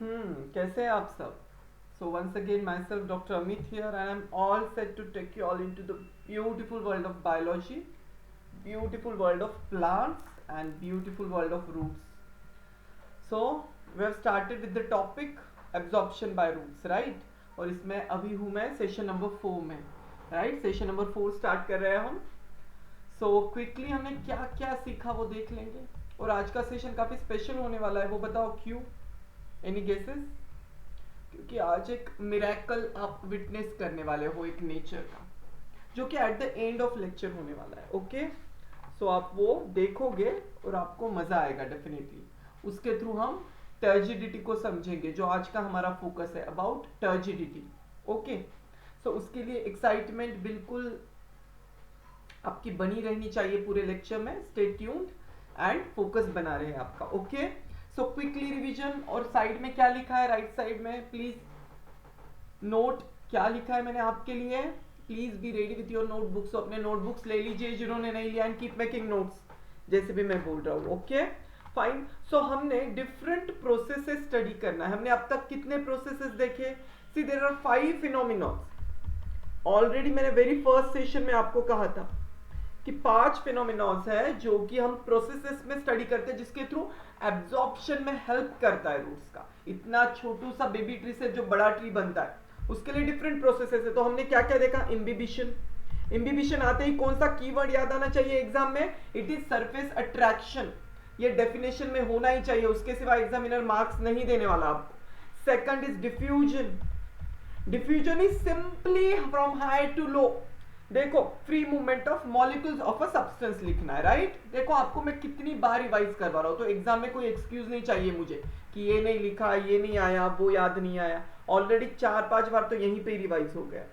कैसे हैं आप सब? So once again, myself, Dr. Amit here, and I'm all set to take you all into the beautiful world of biology, beautiful world of plants, and beautiful world of roots. So we have started with the topic absorption by roots, right? और इसमें अभी हूँ मैं session number 4 में, right? Session number 4 start कर रहे हैं हम. सो क्विकली हमने क्या क्या सीखा वो देख लेंगे. और आज का सेशन काफ़ी स्पेशल होने वाला है, वो बताओ क्यों? Any guesses? क्योंकि आज एक मिरेकल आप विटनेस करने वाले हो एक नेचर का, जो कि at the end of lecture होने वाला है. ओके, सो आप वो देखोगे और आपको मजा आएगा डेफिनेटली. उसके थ्रू हम टर्जिडिटी को समझेंगे, जो आज का हमारा फोकस है, अबाउट टर्जिडिटी. ओके, सो उसके लिए एक्साइटमेंट बिल्कुल आपकी बनी रहनी चाहिए पूरे लेक्चर में. स्टे ट्यून्ड एंड फोकस बना रहे आपका. Okay, so quickly revision. और साइड में क्या लिखा है, राइट साइड में प्लीज नोट क्या लिखा है मैंने आपके लिए. Please be ready with your notebooks. अपने नोटबुक्स ले लीजिए जिन्होंने नहीं लिया, एंड कीप मेकिंग नोट्स जैसे भी मैं बोल रहा हूँ. Okay fine. सो हमने डिफरेंट प्रोसेसेस स्टडी करना है. हमने अब तक कितने प्रोसेसेस देखे? सी देयर आर 5 फिनोमिनॉन्स. ऑलरेडी मैंने वेरी फर्स्ट सेशन में आपको कहा था कि 5 फिनोमिनॉन्स है जो कि हम प्रोसेसेस में स्टडी करते हैं, जिसके थ्रू एब्जॉर्प्शन में हेल्प करता है रूट्स का. इतना छोटू सा बेबी ट्री से जो बड़ा ट्री बनता है, उसके लिए डिफरेंट प्रोसेसेस है. तो हमने क्या क्या देखा? इम्बिबिशन. इम्बिबिशन आते ही कौन सा कीवर्ड याद आना चाहिए एग्जाम में? It is surface attraction. ये डेफिनेशन में होना ही चाहिए, उसके सिवा एग्जामिनर मार्क्स नहीं देने वाला आपको. Second is diffusion. Diffusion is simply from high to low. देखो, free movement of molecules of a substance लिखना है, राइट? देखो आपको मैं कितनी बार रिवाइज करवा रहा हूं, तो एग्जाम में कोई एक्सक्यूज नहीं चाहिए मुझे कि ये नहीं लिखा, ये नहीं आया, वो याद नहीं आया. ऑलरेडी 4-5 बार तो यहीं पे रिवाइज हो गया.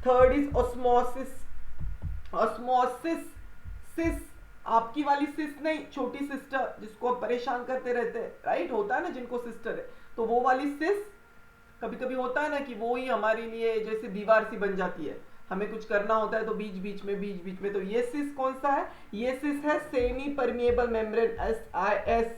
Third is osmosis. ऑस्मोसिस, सिस, आपकी वाली सिस नहीं, छोटी सिस्टर जिसको आप परेशान करते रहते हैं, राइट? होता है ना जिनको सिस्टर है, तो वो वाली सिस. कभी कभी होता है ना कि वो ही हमारे लिए जैसे दीवार सी बन जाती है, हमें कुछ करना होता है तो बीच बीच में. तो ये सिस कौन सा है? ये सिस है सेमी परमिएबल मेम्ब्रेन, SIS.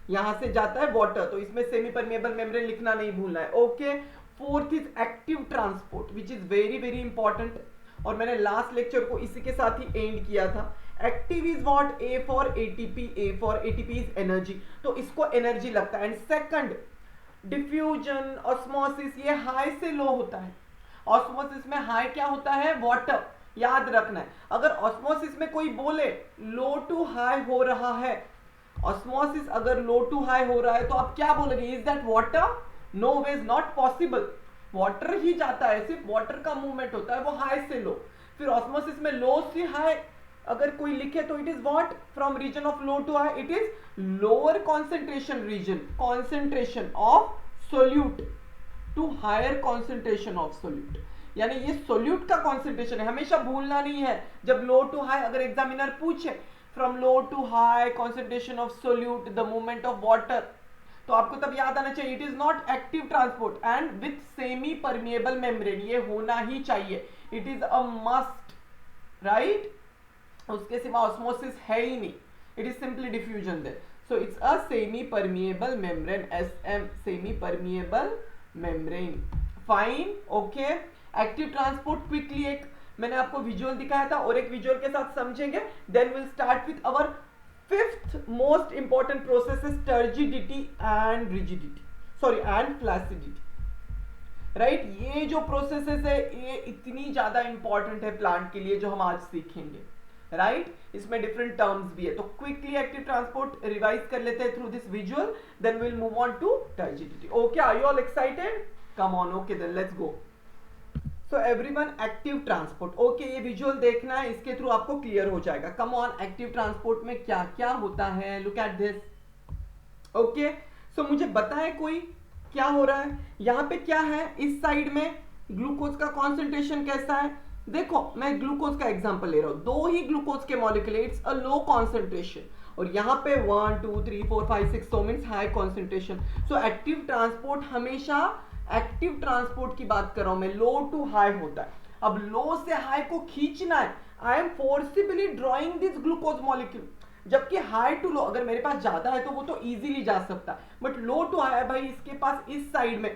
यहां से जाता है वाटर, तो इसमें सेमी परमिएबल मेम्ब्रेन लिखना नहीं भूलना है. Okay. Fourth is active transport, which is very very important, और मैंने लास्ट लेक्चर को इसी के साथ ही एंड किया था. Active is what? A for ATP. A for ATP is energy, तो इसको एनर्जी लगता है. एंड सेकंड डिफ्यूजन, ऑस्मोसिस, ये हाई से लो होता है. ऑस्मोसिस में हाई क्या होता है? वाटर. याद रखना है, अगर ऑस्मोसिस में कोई बोले लो टू हाई हो रहा है, ऑस्मोसिस अगर लो टू हाई हो रहा है, तो आप क्या बोलेंगे? Is that water? No way, is not possible. Water ही जाता है, सिर्फ वाटर का मूवमेंट होता है, वो हाई से लो. फिर ऑस्मोसिस में लो से हाई अगर कोई लिखे तो it is what? From region of low to high, it is lower concentration region, concentration of solute to higher concentration of solute. यानी ये सोल्यूट का कॉन्सेंट्रेशन है, हमेशा भूलना नहीं है. जब लो टू हाई अगर एग्जामिनर पूछे from low to high concentration of solute the movement of water, तो आपको तब याद आना चाहिए it is not active transport and with semi permeable membrane. ये होना ही चाहिए, it is a must, right? उसके सिवा ऑस्मोसिस है ही नहीं, it is simply diffusion there. So it's a semi permeable membrane, SM, semi permeable membrane. Fine. Okay. Active transport quickly एक मैंने आपको विजुअल दिखाया था, और एक विजुअल के साथ समझेंगे. Then will start with our fifth most important process is turgidity and rigidity, sorry and flaccidity, right? ये जो प्रोसेसेस है ये इतनी ज्यादा इंपॉर्टेंट है प्लांट के लिए, जो हम आज सीखेंगे, राइट? इसमें डिफरेंट टर्म्स भी है. तो क्विकली एक्टिव ट्रांसपोर्ट रिवाइज कर लेते हैं through this visual, then will move on to turgidity. Okay, are you all excited? Come on. Okay, then let's go. So everyone, active transport. Okay, ये visual देखना है, इसके थ्रू आपको clear हो जाएगा. कम ऑन, एक्टिव ट्रांसपोर्ट में क्या क्या होता है? Look at this. ओके, सो मुझे बताए कोई क्या हो रहा है यहाँ पे? क्या है इस साइड में? ग्लूकोज का कॉन्सेंट्रेशन कैसा है? देखो, मैं ग्लूकोज का एग्जांपल ले रहा हूं. दो ही ग्लूकोज के molecule, it's a low concentration, और यहाँ पे 1 2 3 4 5 6 so means high concentration. So active transport हमेशा, एक्टिव ट्रांसपोर्ट की बात कर रहा हूं मैं, लो टू हाई होता है. अब लो से हाई को खींचना है, I am forcibly drawing this glucose molecule. जबकि हाई टू लो अगर मेरे पास ज्यादा है तो वो तो इजीली जा सकता है, बट लो टू हाई है भाई, इसके पास इस साइड में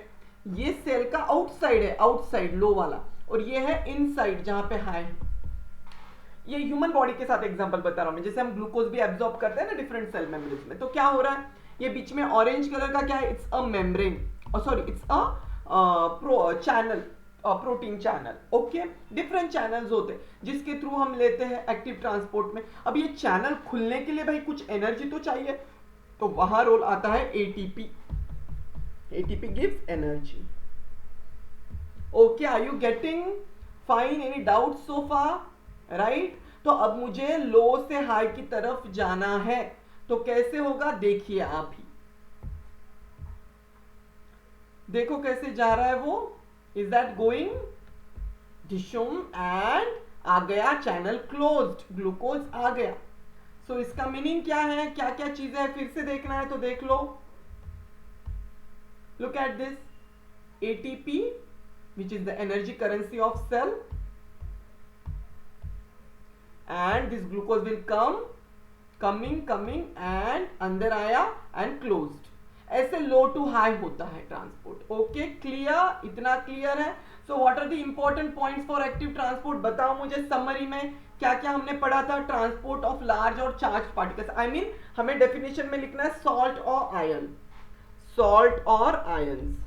ये सेल का आउटसाइड है, आउटसाइड लो वाला, और ये है इनसाइड जहां पे हाई है। ये ह्यूमन बॉडी के साथ एग्जांपल बता रहा हूं मैं, जैसे हम ग्लूकोज भी एब्जॉर्ब करते हैं ना डिफरेंट सेल मेम्ब्रेन्स में, तो क्या हो रहा है, ये बीच में ऑरेंज कलर का क्या है, it's a membrane, sorry it's a channel, protein channel, okay. Different channels होते हैं जिसके थ्रू हम लेते हैं एक्टिव ट्रांसपोर्ट में। अब ये चैनल खुलने के लिए भाई कुछ एनर्जी तो चाहिए, तो वहां रोल आता है ATP. ATP gives energy. Okay, are you getting fine? Any doubt so far? Right. तो अब मुझे लो से हाई की तरफ जाना है, तो कैसे होगा देखिए आप ही, देखो कैसे जा रहा है वो। इज दैट गोइंग डिशुम एंड आ गया चैनल क्लोज्ड, ग्लूकोज आ गया। सो इसका मीनिंग क्या है, क्या क्या चीजें है, फिर से देखना है तो देख लो। Look at this, ATP which is the energy currency of cell, and this glucose will coming and अंदर आया and closed। ऐसे लो टू हाई होता है ट्रांसपोर्ट। Okay, clear? इतना क्लियर है? So what are the important points for active transport, बताओ मुझे summary में क्या क्या हमने पढ़ा था। ट्रांसपोर्ट ऑफ लार्ज और चार्ज पार्टिकल्स, आई मीन हमें डेफिनेशन में लिखना है सॉल्ट और आयन, सॉल्ट और आयंस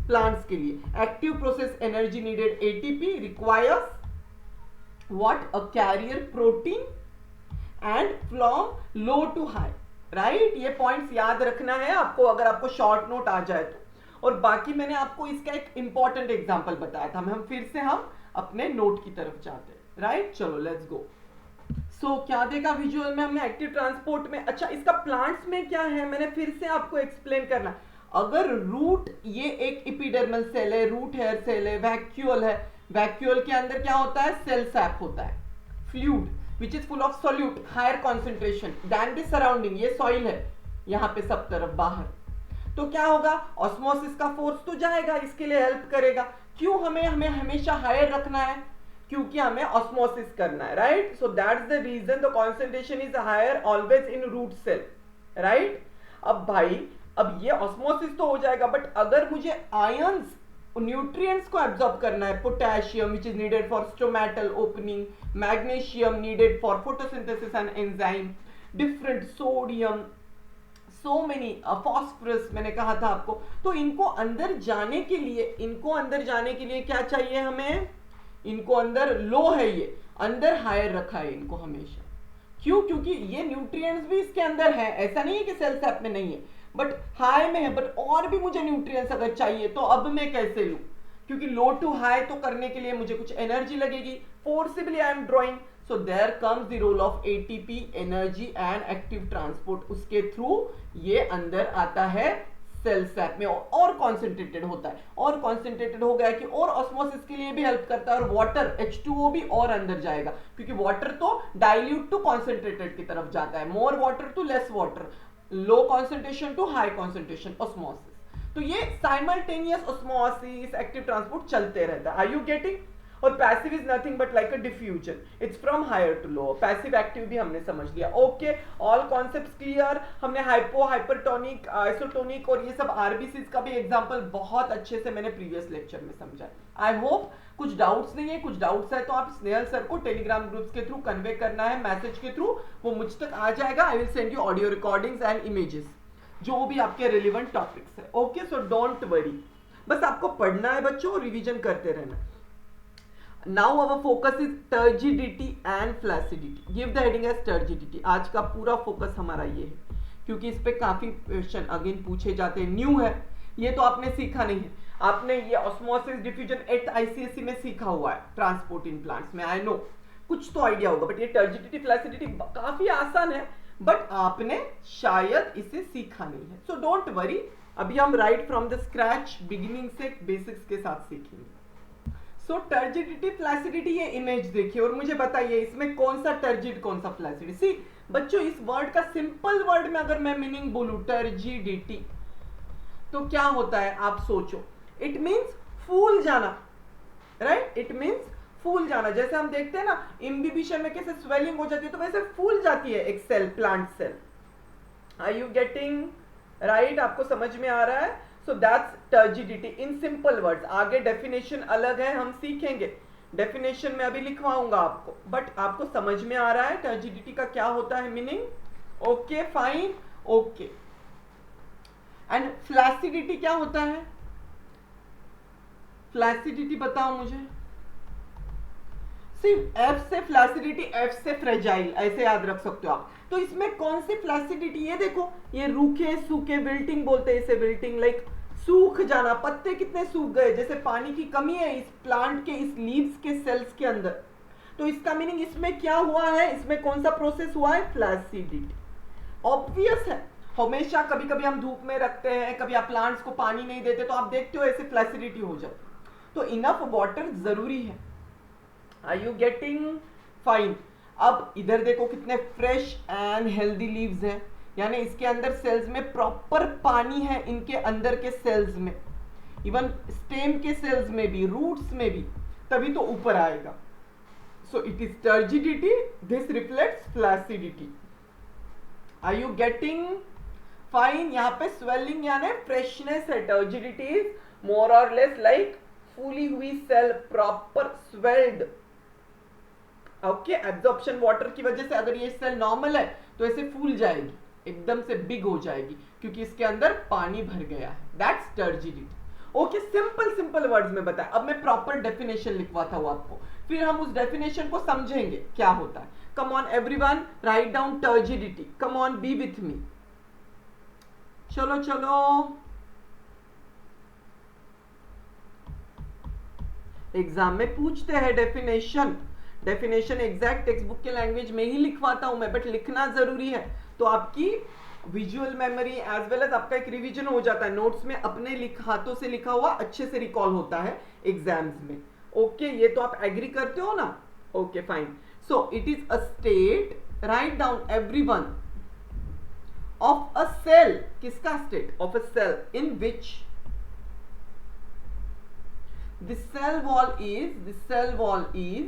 प्लांट्स के लिए। Active process energy needed ATP requires what, a carrier protein and from low to high, right. ये पॉइंट्स याद रखना है आपको अगर आपको शॉर्ट नोट आ जाए तो। और बाकी मैंने आपको इसका एक इंपॉर्टेंट एग्जांपल बताया था, हम फिर से हम अपने नोट की तरफ जाते हैं, राइट। चलो लेट्स गो। सो क्या देखा विजुअल में हमने एक्टिव ट्रांसपोर्ट में। अच्छा, इसका प्लांट्स में क्या है मैंने फिर से आपको एक्सप्लेन करना। अगर रूट, ये एक एपिडर्मल सेल है, रूट हेयर सेल है, वैक्यूल है, वैक्यूल के अंदर क्या होता है, सेल सैप होता है, fluid which is full of solute higher concentration than the surrounding, ये सॉइल है यहाँ पे सब तरफ बाहर। तो क्या होगा, ऑस्मोसिस का फोर्स तो जाएगा, इसके लिए हेल्प करेगा। क्यों हमें हमेशा हायर रखना है, क्योंकि हमें ऑस्मोसिस करना है, right. So that's the reason the concentration is higher always in root cell, right. अब भाई, अब ये ऑस्मोसिस तो हो जाएगा, बट अगर मुझे आयंस, न्यूट्रिएंट्स को एब्जॉर्ब करना है, potassium which is needed for stomatal opening, magnesium needed for photosynthesis and enzyme, different sodium, so many, phosphorus मैंने कहा था आपको। तो इनको अंदर जाने के लिए, इनको अंदर जाने के लिए क्या चाहिए हमें, इनको अंदर लो है, ये अंदर हायर रखा है इनको हमेशा। क्यों, क्योंकि ये न्यूट्रिएंट्स भी इसके अंदर है, ऐसा नहीं है कि सेल सैप में नहीं है, बट हाई में है, बट और भी मुझे न्यूट्रिएंट्स अगर चाहिए तो अब मैं कैसे लूं, क्योंकि लो टू हाई तो करने के लिए मुझे कुछ एनर्जी लगेगी, forcibly I am drawing. So there comes the role of ATP, energy and active transport, उसके थ्रू ये अंदर आता है सेल सैप में, और कॉन्सेंट्रेटेड होता है, और कॉन्सेंट्रेटेड हो गया कि और ऑस्मोसिस के लिए भी हेल्प करता है, और वाटर H2O भी और अंदर जाएगा, क्योंकि वाटर तो डाइल्यूट टू कॉन्सेंट्रेटेड की तरफ जाता है, more water to less water, low concentration to high concentration, osmosis. तो ये साइमल्टेनियस ऑस्मोसिस, एक्टिव ट्रांसपोर्ट चलते रहता है। Are you getting? और passive is nothing but like a diffusion, it's from higher to low. Passive active भी हमने समझ लिया। Okay, all concepts clear. हमने हाइपो, हाइपरटोनिक, आइसोटोनिक और ये सब आरबीसीज का भी एग्जांपल बहुत अच्छे से मैंने प्रीवियस लेक्चर में समझा। आई होप कुछ डाउट्स नहीं है, कुछ डाउट्स है तो आप स्नेहल सर को टेलीग्राम ग्रुप्स के थ्रू कन्वे करना है, मैसेज के थ्रू, वो मुझ तक आ जाएगा। I will send you audio recordings and images, जो भी आपके रिलेवेंट टॉपिक्स है। ओके, सो डोंट वरी, बस आपको पढ़ना है बच्चों, रिवीजन करते रहना। Now our focus is turgidity and flaccidity. Give the heading as turgidity. आज का पूरा फोकस हमारा ये है, क्योंकि इस पे काफी क्वेश्चन अगेन पूछे जाते हैं, न्यू है ये, तो आपने सीखा नहीं है। आपने ये ऑस्मोसिस डिफ्यूजन 8th आईसीएसई में सीखा हुआ है, ट्रांसपोर्ट इन प्लांट्स में, आई नो कुछ तो आइडिया होगा, बट ये टर्जिडिटी फ्लैसिडिटी काफी आसान है, बट आपने शायद इसे सीखा नहीं है। सो डोंट वरी, अभी हम right from the scratch beginning से बेसिक्स के साथ सीखेंगे। सो टर्जिडिटी फ्लैसिडिटी, ये इमेज देखिए और मुझे बताइए इसमें कौन सा टर्जिड कौन सा फ्लैसिडिटी। सी बच्चों, इस वर्ड का सिंपल वर्ड में अगर मैं मीनिंग बोलूं टर्जिडिटी, तो क्या होता है आप सोचो, इट मींस फूल जाना, राइट। इट मींस फूल जाना, जैसे हम देखते हैं ना इम्बिबिशन में कैसे स्वेलिंग हो जाती है, तो वैसे फूल जाती है एक cell, plant cell. Are you getting right? आपको समझ में आ रहा है? So that's turgidity in simple words. आगे डेफिनेशन अलग है, हम सीखेंगे, डेफिनेशन में अभी लिखवाऊंगा आपको, बट आपको समझ में आ रहा है टर्जिडिटी का क्या होता है meaning? Okay fine, okay. And flaccidity क्या होता है? फ्लैसिडिटी बताओ मुझे। सिर्फ एफ से फ्लैसिडिटी, एफ से फ्रेजाइल, ऐसे याद रख सकते हो आप। तो इसमें कौन सी फ्लैसिडिटी? ये देखो, ये रूखे सूखे, विल्टिंग बोलते हैं इसे, विल्टिंग लाइक सूख जाना, पत्ते कितने सूख गए, जैसे पानी की कमी है इस प्लांट के, इस लीव्स के सेल्स के अंदर। तो इसका मीनिंग इसमें क्या हुआ है, इसमें कौन सा प्रोसेस हुआ है? फ्लैसिडिटी। ऑब्वियस है, हमेशा कभी कभी हम धूप में रखते हैं, कभी आप प्लांट्स को पानी नहीं देते, तो आप देखते हो ऐसे फ्लैसिडिटी हो जाती। तो इनफ वाटर जरूरी है। Are you getting? फाइन। अब इधर देखो कितने फ्रेश एंड हेल्दी लीव्स हैं, यानी इसके अंदर सेल्स में प्रॉपर पानी है, इनके अंदर के सेल्स में, इवन स्टेम के सेल्स में भी, रूट्स में भी, तभी तो ऊपर आएगा। So it is turgidity, this reflects flaccidity. Are you getting? Fine. यहाँ पे स्वेलिंग यानी फ्रेशनेस है, टर्जिडिटी इज मोर और लेस लाइक फूली हुई cell, proper swelled. Okay, absorption water की वजह से अगर ये सेल नॉर्मल है तो ऐसे फूल जाएगी, एकदम से बिग हो जाएगी, क्योंकि इसके अंदर पानी भर गया है। That's turgidity. Okay, simple simple words में बताया। अब मैं प्रॉपर डेफिनेशन लिखवाता हूं आपको, फिर हम उस डेफिनेशन को समझेंगे क्या होता है। Come on everyone, write down turgidity. Come on, B with me. चलो चलो, एग्जाम में पूछते हैं definition. Definition exact text book के लैंग्वेज में ही लिखवाता हूं मैं, बट लिखना जरूरी है, तो आपकी visual memory as well as आपका एक रिवीजन हो जाता है। नोट्स में अपने हाथों से लिखा हुआ अच्छे से रिकॉल होता है एग्जाम्स में। ओके, ये तो आप एग्री करते हो ना? Okay fine. So it is a state, right down everyone, of a cell. किसका state? Of a cell in which the cell wall is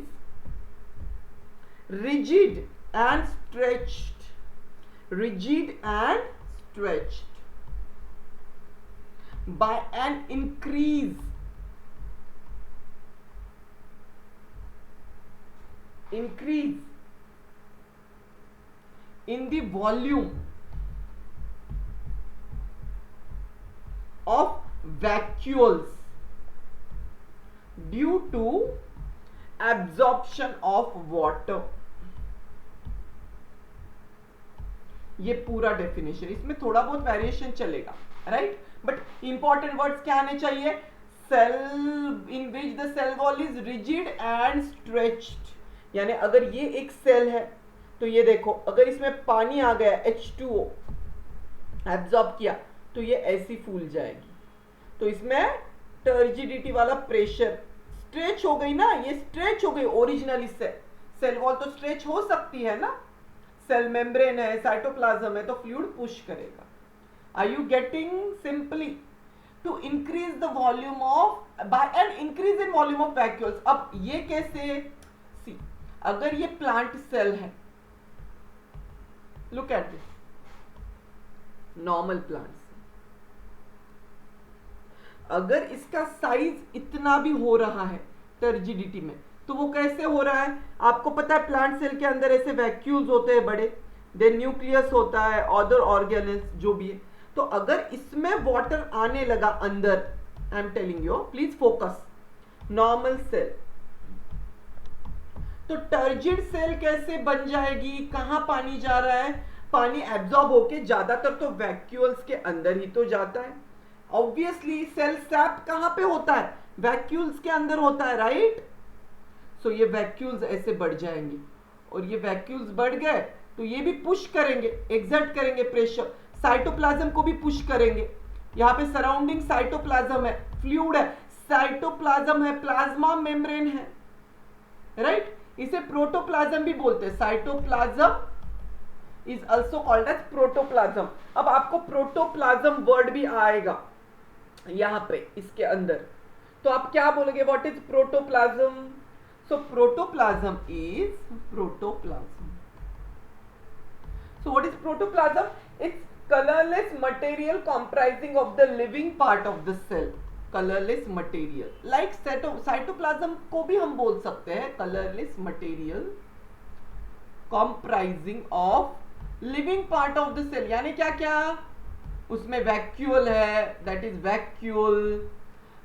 rigid and stretched by an increase in the volume of vacuoles due to absorption of water। ये पूरा definition, इसमें थोड़ा बहुत variation चलेगा, right? But important words क्या आने चाहिए? Cell in which the cell wall is rigid and stretched, यानी अगर ये एक सेल है तो ये देखो, अगर इसमें पानी आ गया, H2O एब्जॉर्ब किया, तो ये ऐसी फूल जाएगी। तो इसमें टर्जिडिटी वाला प्रेशर, स्ट्रेच हो गई ना, ये स्ट्रेच हो गई ओरिजिनली से। सेल वॉल तो स्ट्रेच हो सकती है ना, सेल मेम्ब्रेन है, साइटोप्लाज्म है, तो फ्लूइड पुश करेगा। Are you getting? Simply to increase the volume of, by an increase in volume of vacuoles. अब ये कैसे? सी, अगर ये प्लांट सेल है, look at this, normal plants, अगर इसका साइज इतना भी हो रहा है टर्जिडिटी में, तो वो कैसे हो रहा है? आपको पता है प्लांट सेल के अंदर ऐसे वैक्यूल्स होते हैं बड़े, देन न्यूक्लियस होता है, अदर ऑर्गेनेल्स जो भी है। तो अगर इसमें वाटर आने लगा अंदर, I am telling you, please focus, normal cell, तो टर्जिड सेल कैसे बन जाएगी? कहां पानी जा रहा है? पानी एब्जॉर्ब होके ज्यादातर तो वैक्यूल्स के अंदर ही तो जाता है। ऑब्वियसली सेल सैप कहां पे होता है? वैक्यूल्स के अंदर होता है, राइट? सो ये वैक्यूल्स ऐसे बढ़ जाएंगे, और ये वैक्यूल्स बढ़ गए तो ये भी पुश करेंगे, एक्सर्ट करेंगे प्रेशर, साइटोप्लाज्म को भी पुश करेंगे। यहाँ पे सराउंडिंग साइटोप्लाज्म है, फ्लूइड है, साइटोप्लाज्म है, प्लाज्मा मेम्ब्रेन है, राइट? इसे प्रोटोप्लाज्म भी बोलते हैं। Cytoplasm is also called as protoplasm. अब आपको प्रोटोप्लाज्म वर्ड भी आएगा यहां पे इसके अंदर, तो आप क्या बोलोगे? What is protoplasm? So protoplasm is protoplasm. So what is protoplasm? It's colorless material comprising of the living part of the cell. Colorless material. Like cytoplasm को भी हम बोल सकते हैं colorless material comprising of living part of the cell. यानी क्या क्या? उसमें वैक्यूल है, that is vacuole.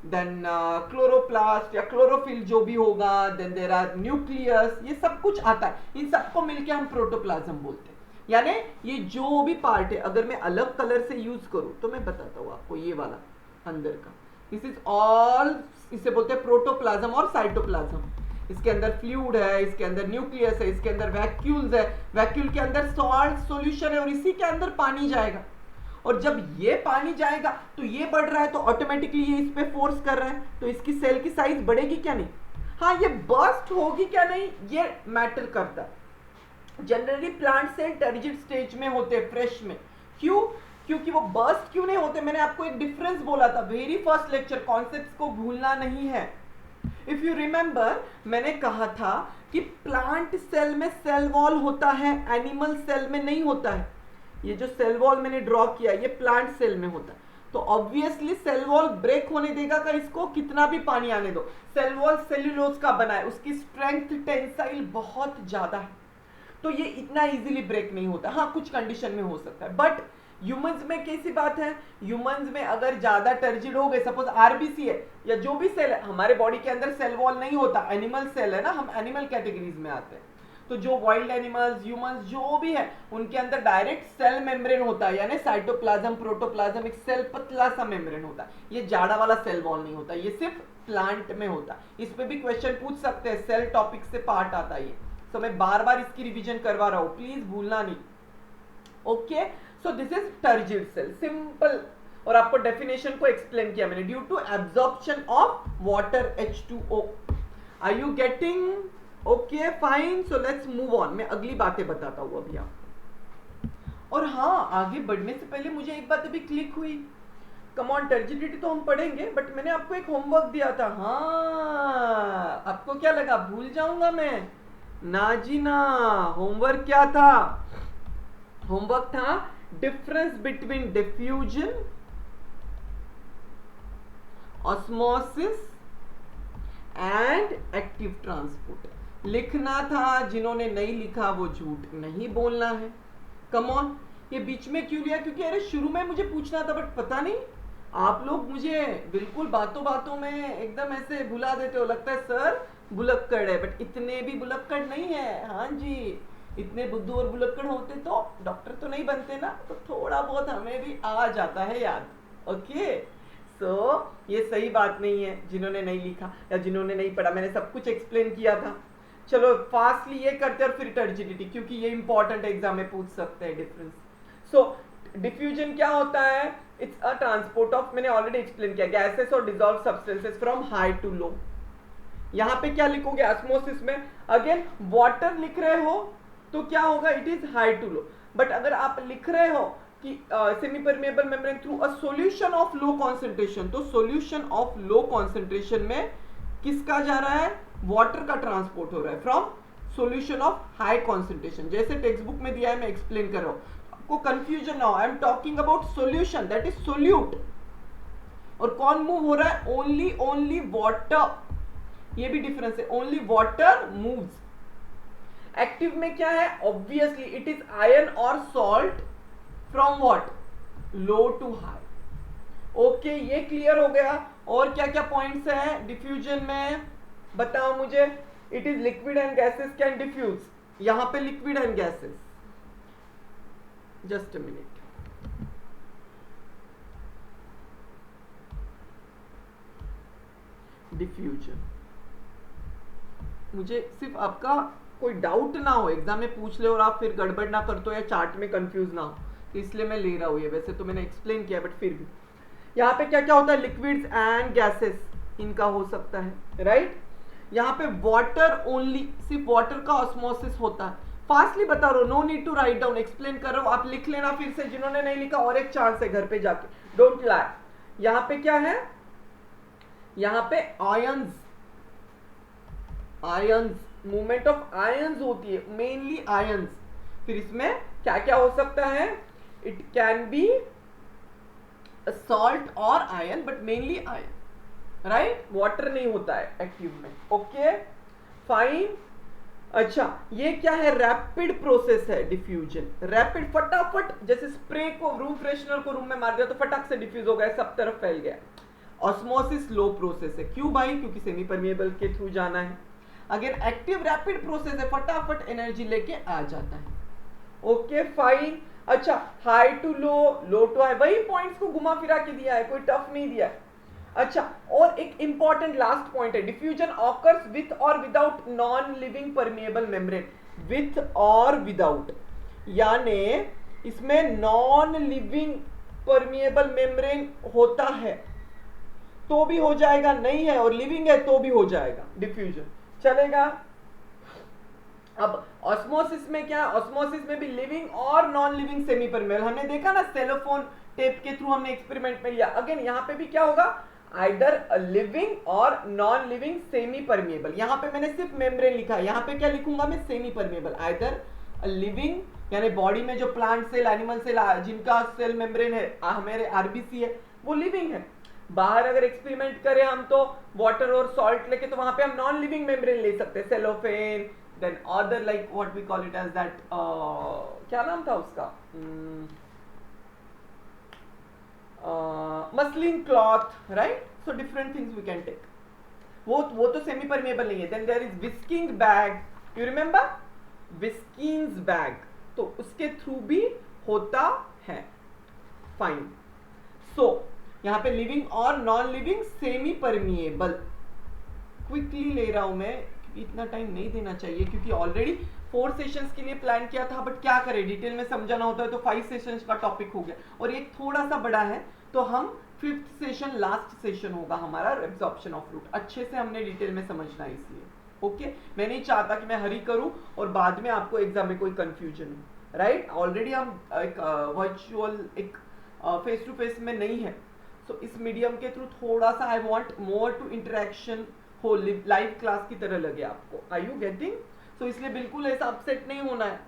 Then chloroplast या क्लोरोफिल जो भी होगा, देन देयर आर न्यूक्लियस, ये सब कुछ आता है. इन सबको मिलके हम प्रोटोप्लाज्म बोलते हैं. यानी ये जो भी पार्ट है, अगर मैं अलग कलर से यूज करूं तो मैं बताता हूं आपको, ये वाला अंदर का, दिस इज ऑल, इसे बोलते हैं प्रोटोप्लाज्म और साइटोप्लाज्म. इसके अंदर फ्लूइड है, इसके अंदर न्यूक्लियस है, इसके अंदर वैक्यूल्स है, वैक्यूल के अंदर सॉल्ट सॉल्यूशन है और इसी के अंदर पानी जाएगा. और जब ये पानी जाएगा तो ये बढ़ रहा है तो ऑटोमेटिकली ये इस पे फोर्स कर रहा है, तो इसकी सेल की साइज बढ़ेगी क्या? नहीं. हाँ, ये बर्स्ट होगी क्या? नहीं, ये मैटर करता है. Generally plant cell turgid stage में होते हैं, फ्रेश में. क्यों? क्योंकि वो बर्स्ट क्यों नहीं होते? मैंने आपको एक डिफरेंस बोला था वेरी फर्स्ट लेक्चर, कॉन्सेप्ट्स को भूलना नहीं है. इफ यू रिमेंबर, मैंने कहा था कि प्लांट सेल में सेल वॉल होता है, एनिमल सेल में नहीं होता है. ये जो सेल वॉल मैंने ड्रॉ किया, ये प्लांट सेल में होता है. तो ऑब्वियसली सेल वॉल ब्रेक होने देगा का इसको, कितना भी पानी आने दो. सेल वॉल सेल्यूलोज का बना है, उसकी स्ट्रेंथ टेंसाइल बहुत ज्यादा है, तो ये इतना इजीली ब्रेक नहीं होता. हाँ, कुछ कंडीशन में हो सकता है, बट ह्यूमंस में कैसी बात है? ह्यूमंस में अगर ज्यादा टर्जिड हो गए, सपोज आरबीसी है या जो भी सेल है, हमारे बॉडी के अंदर सेल वॉल नहीं होता, एनिमल सेल है ना, हम एनिमल कैटेगरीज में आते हैं. तो जो वाइल्ड एनिमल्स, ह्यूमंस जो भी है, उनके अंदर डायरेक्ट सेल मेम्ब्रेन होता है, यानी साइटोप्लाज्म, प्रोटोप्लाज्म, एक सेल पतला सा मेम्ब्रेन होता है. ये जाड़ा वाला सेल वॉल नहीं होता, ये सिर्फ प्लांट में होता है. इस पे भी क्वेश्चन पूछ सकते हैं, सेल टॉपिक से पार्ट आता है ये. सो मैं बार बार इसकी रिवीजन करवा रहा हूं, प्लीज भूलना नहीं. Okay, so this is turgid cell, simple. और आपको डेफिनेशन को एक्सप्लेन किया मैंने, due to absorption of water H2O. Are you getting? Okay fine. So let's move on. मैं अगली बातें बताता हूं अभी आपको. और हाँ, आगे बढ़ने से पहले मुझे एक बात अभी क्लिक हुई. कम ऑन, टर्जिडिटी तो हम पढ़ेंगे, बट मैंने आपको एक होमवर्क दिया था. हाँ, आपको क्या लगा भूल जाऊंगा मैं? ना जी ना. होमवर्क क्या था? होमवर्क था difference between diffusion, osmosis and active transport. लिखना था. जिन्होंने नहीं लिखा वो झूठ नहीं बोलना है. Come on. ये बीच में क्यों लिया? क्योंकि अरे शुरू में मुझे पूछना था, बट पता नहीं आप लोग मुझे बिल्कुल बातों बातों में एकदम ऐसे भुला देते हो. लगता है सर बुलक्कड़ है, बट इतने भी बुलक्कड़ नहीं है. हाँ जी, इतने बुद्धू और बुलक्कड़ होते तो डॉक्टर तो नहीं बनते ना, तो थोड़ा बहुत हमें भी आ जाता है याद. ओके, सो ये सही बात नहीं है जिन्होंने नहीं लिखा या जिन्होंने नहीं पढ़ा. मैंने सब कुछ एक्सप्लेन किया था. चलो फास्टली ये करते हैं और फिर टर्जिडिटी, क्योंकि ये इंपॉर्टेंट एग्जाम में पूछ सकते हैं डिफरेंस. सो डिफ्यूजन क्या होता है? इट्स अ ट्रांसपोर्ट ऑफ, मैंने ऑलरेडी एक्सप्लेन किया, गैसेस और dissolve substances from high to low. यहां पे क्या लिखोगे? ऑस्मोसिस में अगेन वाटर लिख रहे हो तो क्या होगा? It is high to low. But अगर आप लिख रहे हो कि semi permeable membrane through a solution of low concentration, तो सॉल्यूशन ऑफ लो कॉन्सेंट्रेशन में किसका जा रहा है? वाटर का ट्रांसपोर्ट हो रहा है from solution of high concentration. जैसे टेक्स्ट बुक में दिया है, मैं एक्सप्लेन कर रहा हूं, आपको कंफ्यूजन ना हो. आई am talking about solution, that is solute. और कौन मूव हो रहा है? Only water. ये भी डिफरेंस है, ओनली वाटर मूव्स. एक्टिव में क्या है? ऑब्वियसली इट इज आयरन और salt from what? Low to high. Okay, ये क्लियर हो गया. और क्या क्या पॉइंट्स है डिफ्यूजन में? बताओ मुझे. It is liquid and gases can diffuse. यहां पे liquid and gases, just a minute. Diffusion, मुझे सिर्फ आपका कोई डाउट ना हो, एग्जाम में पूछ ले और आप फिर गड़बड़ ना कर दो या चार्ट में कंफ्यूज ना हो, तो इसलिए मैं ले रहा हूं ये. वैसे तो मैंने एक्सप्लेन किया, बट फिर भी यहाँ पे क्या क्या होता है? लिक्विड्स एंड गैसेस, इनका हो सकता है, राइट. यहाँ पे वाटर ओनली, सिर्फ वाटर का ऑस्मोसिस होता है. फास्टली बता रहा हूं, no need to write down, explain कर रहा हूं, आप लिख लेना फिर से. जिन्होंने नहीं लिखा और एक चांस है घर पे जाके, डोंट लाई. यहाँ पे क्या है? यहाँ पे ions, ions, movement of ions होती है, मेनली आयंस। फिर इसमें क्या क्या हो सकता है, इट कैन बी सॉल्ट और ion, but mainly ion, right. Water नहीं होता है एक्टिव में। Okay fine. अच्छा ये क्या है, रैपिड प्रोसेस है डिफ्यूजन, रैपिड, फटाफट, जैसे स्प्रे को, रूम फ्रेशनर को रूम में मार दिया तो फटाक से डिफ्यूज हो गया, सब तरफ फैल गया। ऑस्मोसिस स्लो प्रोसेस है, क्यों भाई, क्योंकि सेमी परमिएबल के थ्रू जाना है। अगर एक्टिव रैपिड प्रोसेस है, फटाफट एनर्जी लेके आ जाता है। Okay fine. अच्छा high to low, low to high, वही पॉइंट्स को घुमा फिरा के दिया है, कोई टफ नहीं दिया है। अच्छा और एक इंपॉर्टेंट लास्ट पॉइंट है, डिफ्यूजन ऑकर्स विथ और without non living permeable membrane, with और विदाउट, यानी इसमें नॉन लिविंग परमिएबल मेम्ब्रेन होता है तो भी हो जाएगा, नहीं है और लिविंग है तो भी हो जाएगा डिफ्यूजन, चलेगा। अब ऑस्मोसिस में क्या, ऑस्मोसिस में भी लिविंग और नॉन लिविंग सेमी परमिएबल, हमने देखा ना सेलोफोन टेप के थ्रू हमने एक्सपेरिमेंट में लिया। अगेन यहाँ पे भी क्या होगा, आइदर लिविंग और नॉन लिविंग सेमी परमिएबल। यहाँ पे मैंने सिर्फ मेम्ब्रेन लिखा है, यहाँ पे क्या लिखूंगा मैं, सेमी परमिएबल। आइदर लिविंग यानी बॉडी में जो प्लांट सेल, एनिमल सेल जिनका सेल मेम्ब्रेन है, हमारे आरबीसी है, वो लिविंग है। बाहर अगर एक्सपेरिमेंट करें हम तो वाटर और सॉल्ट लेके, तो वहां पे हम नॉन लिविंग मेम्ब्रेन ले सकते हैं, cellophane, then other like what we call it as that, क्या नाम था उसका, muslin cloth, right. So different things we can take, वो तो सेमी परमिएबल नहीं है। Then there is visking bag, you remember visking bag, तो उसके थ्रू भी होता है। फाइन। सो यहां पे लिविंग और non living semi permeable, quickly ले रहा हूं मैं क्योंकि इतना टाइम नहीं देना चाहिए, क्योंकि ऑलरेडी 4 सेशंस के लिए प्लान किया था, बट क्या करें, डिटेल में समझाना होता है तो 5 सेशंस का टॉपिक हो गया, और एक थोड़ा सा बड़ा है, तो हम 5th सेशन लास्ट सेशन होगा हमारा, एब्जॉर्प्शन ऑफ रूट, अच्छे से हमने डिटेल में समझना है इसलिए। ओके मैं नहीं चाहता कि मैं हरी करूं और बाद में आपको एग्जाम में कोई कंफ्यूजन हो, राइट। ऑलरेडी हम एक वर्चुअल, एक फेस टू फेस में नहीं है, सो इस मीडियम के थ्रू थोड़ा सा I want more to interaction हो, लाइव क्लास की तरह लगे आपको। Are you getting? सो इसलिए बिल्कुल ऐसा अपसेट नहीं होना है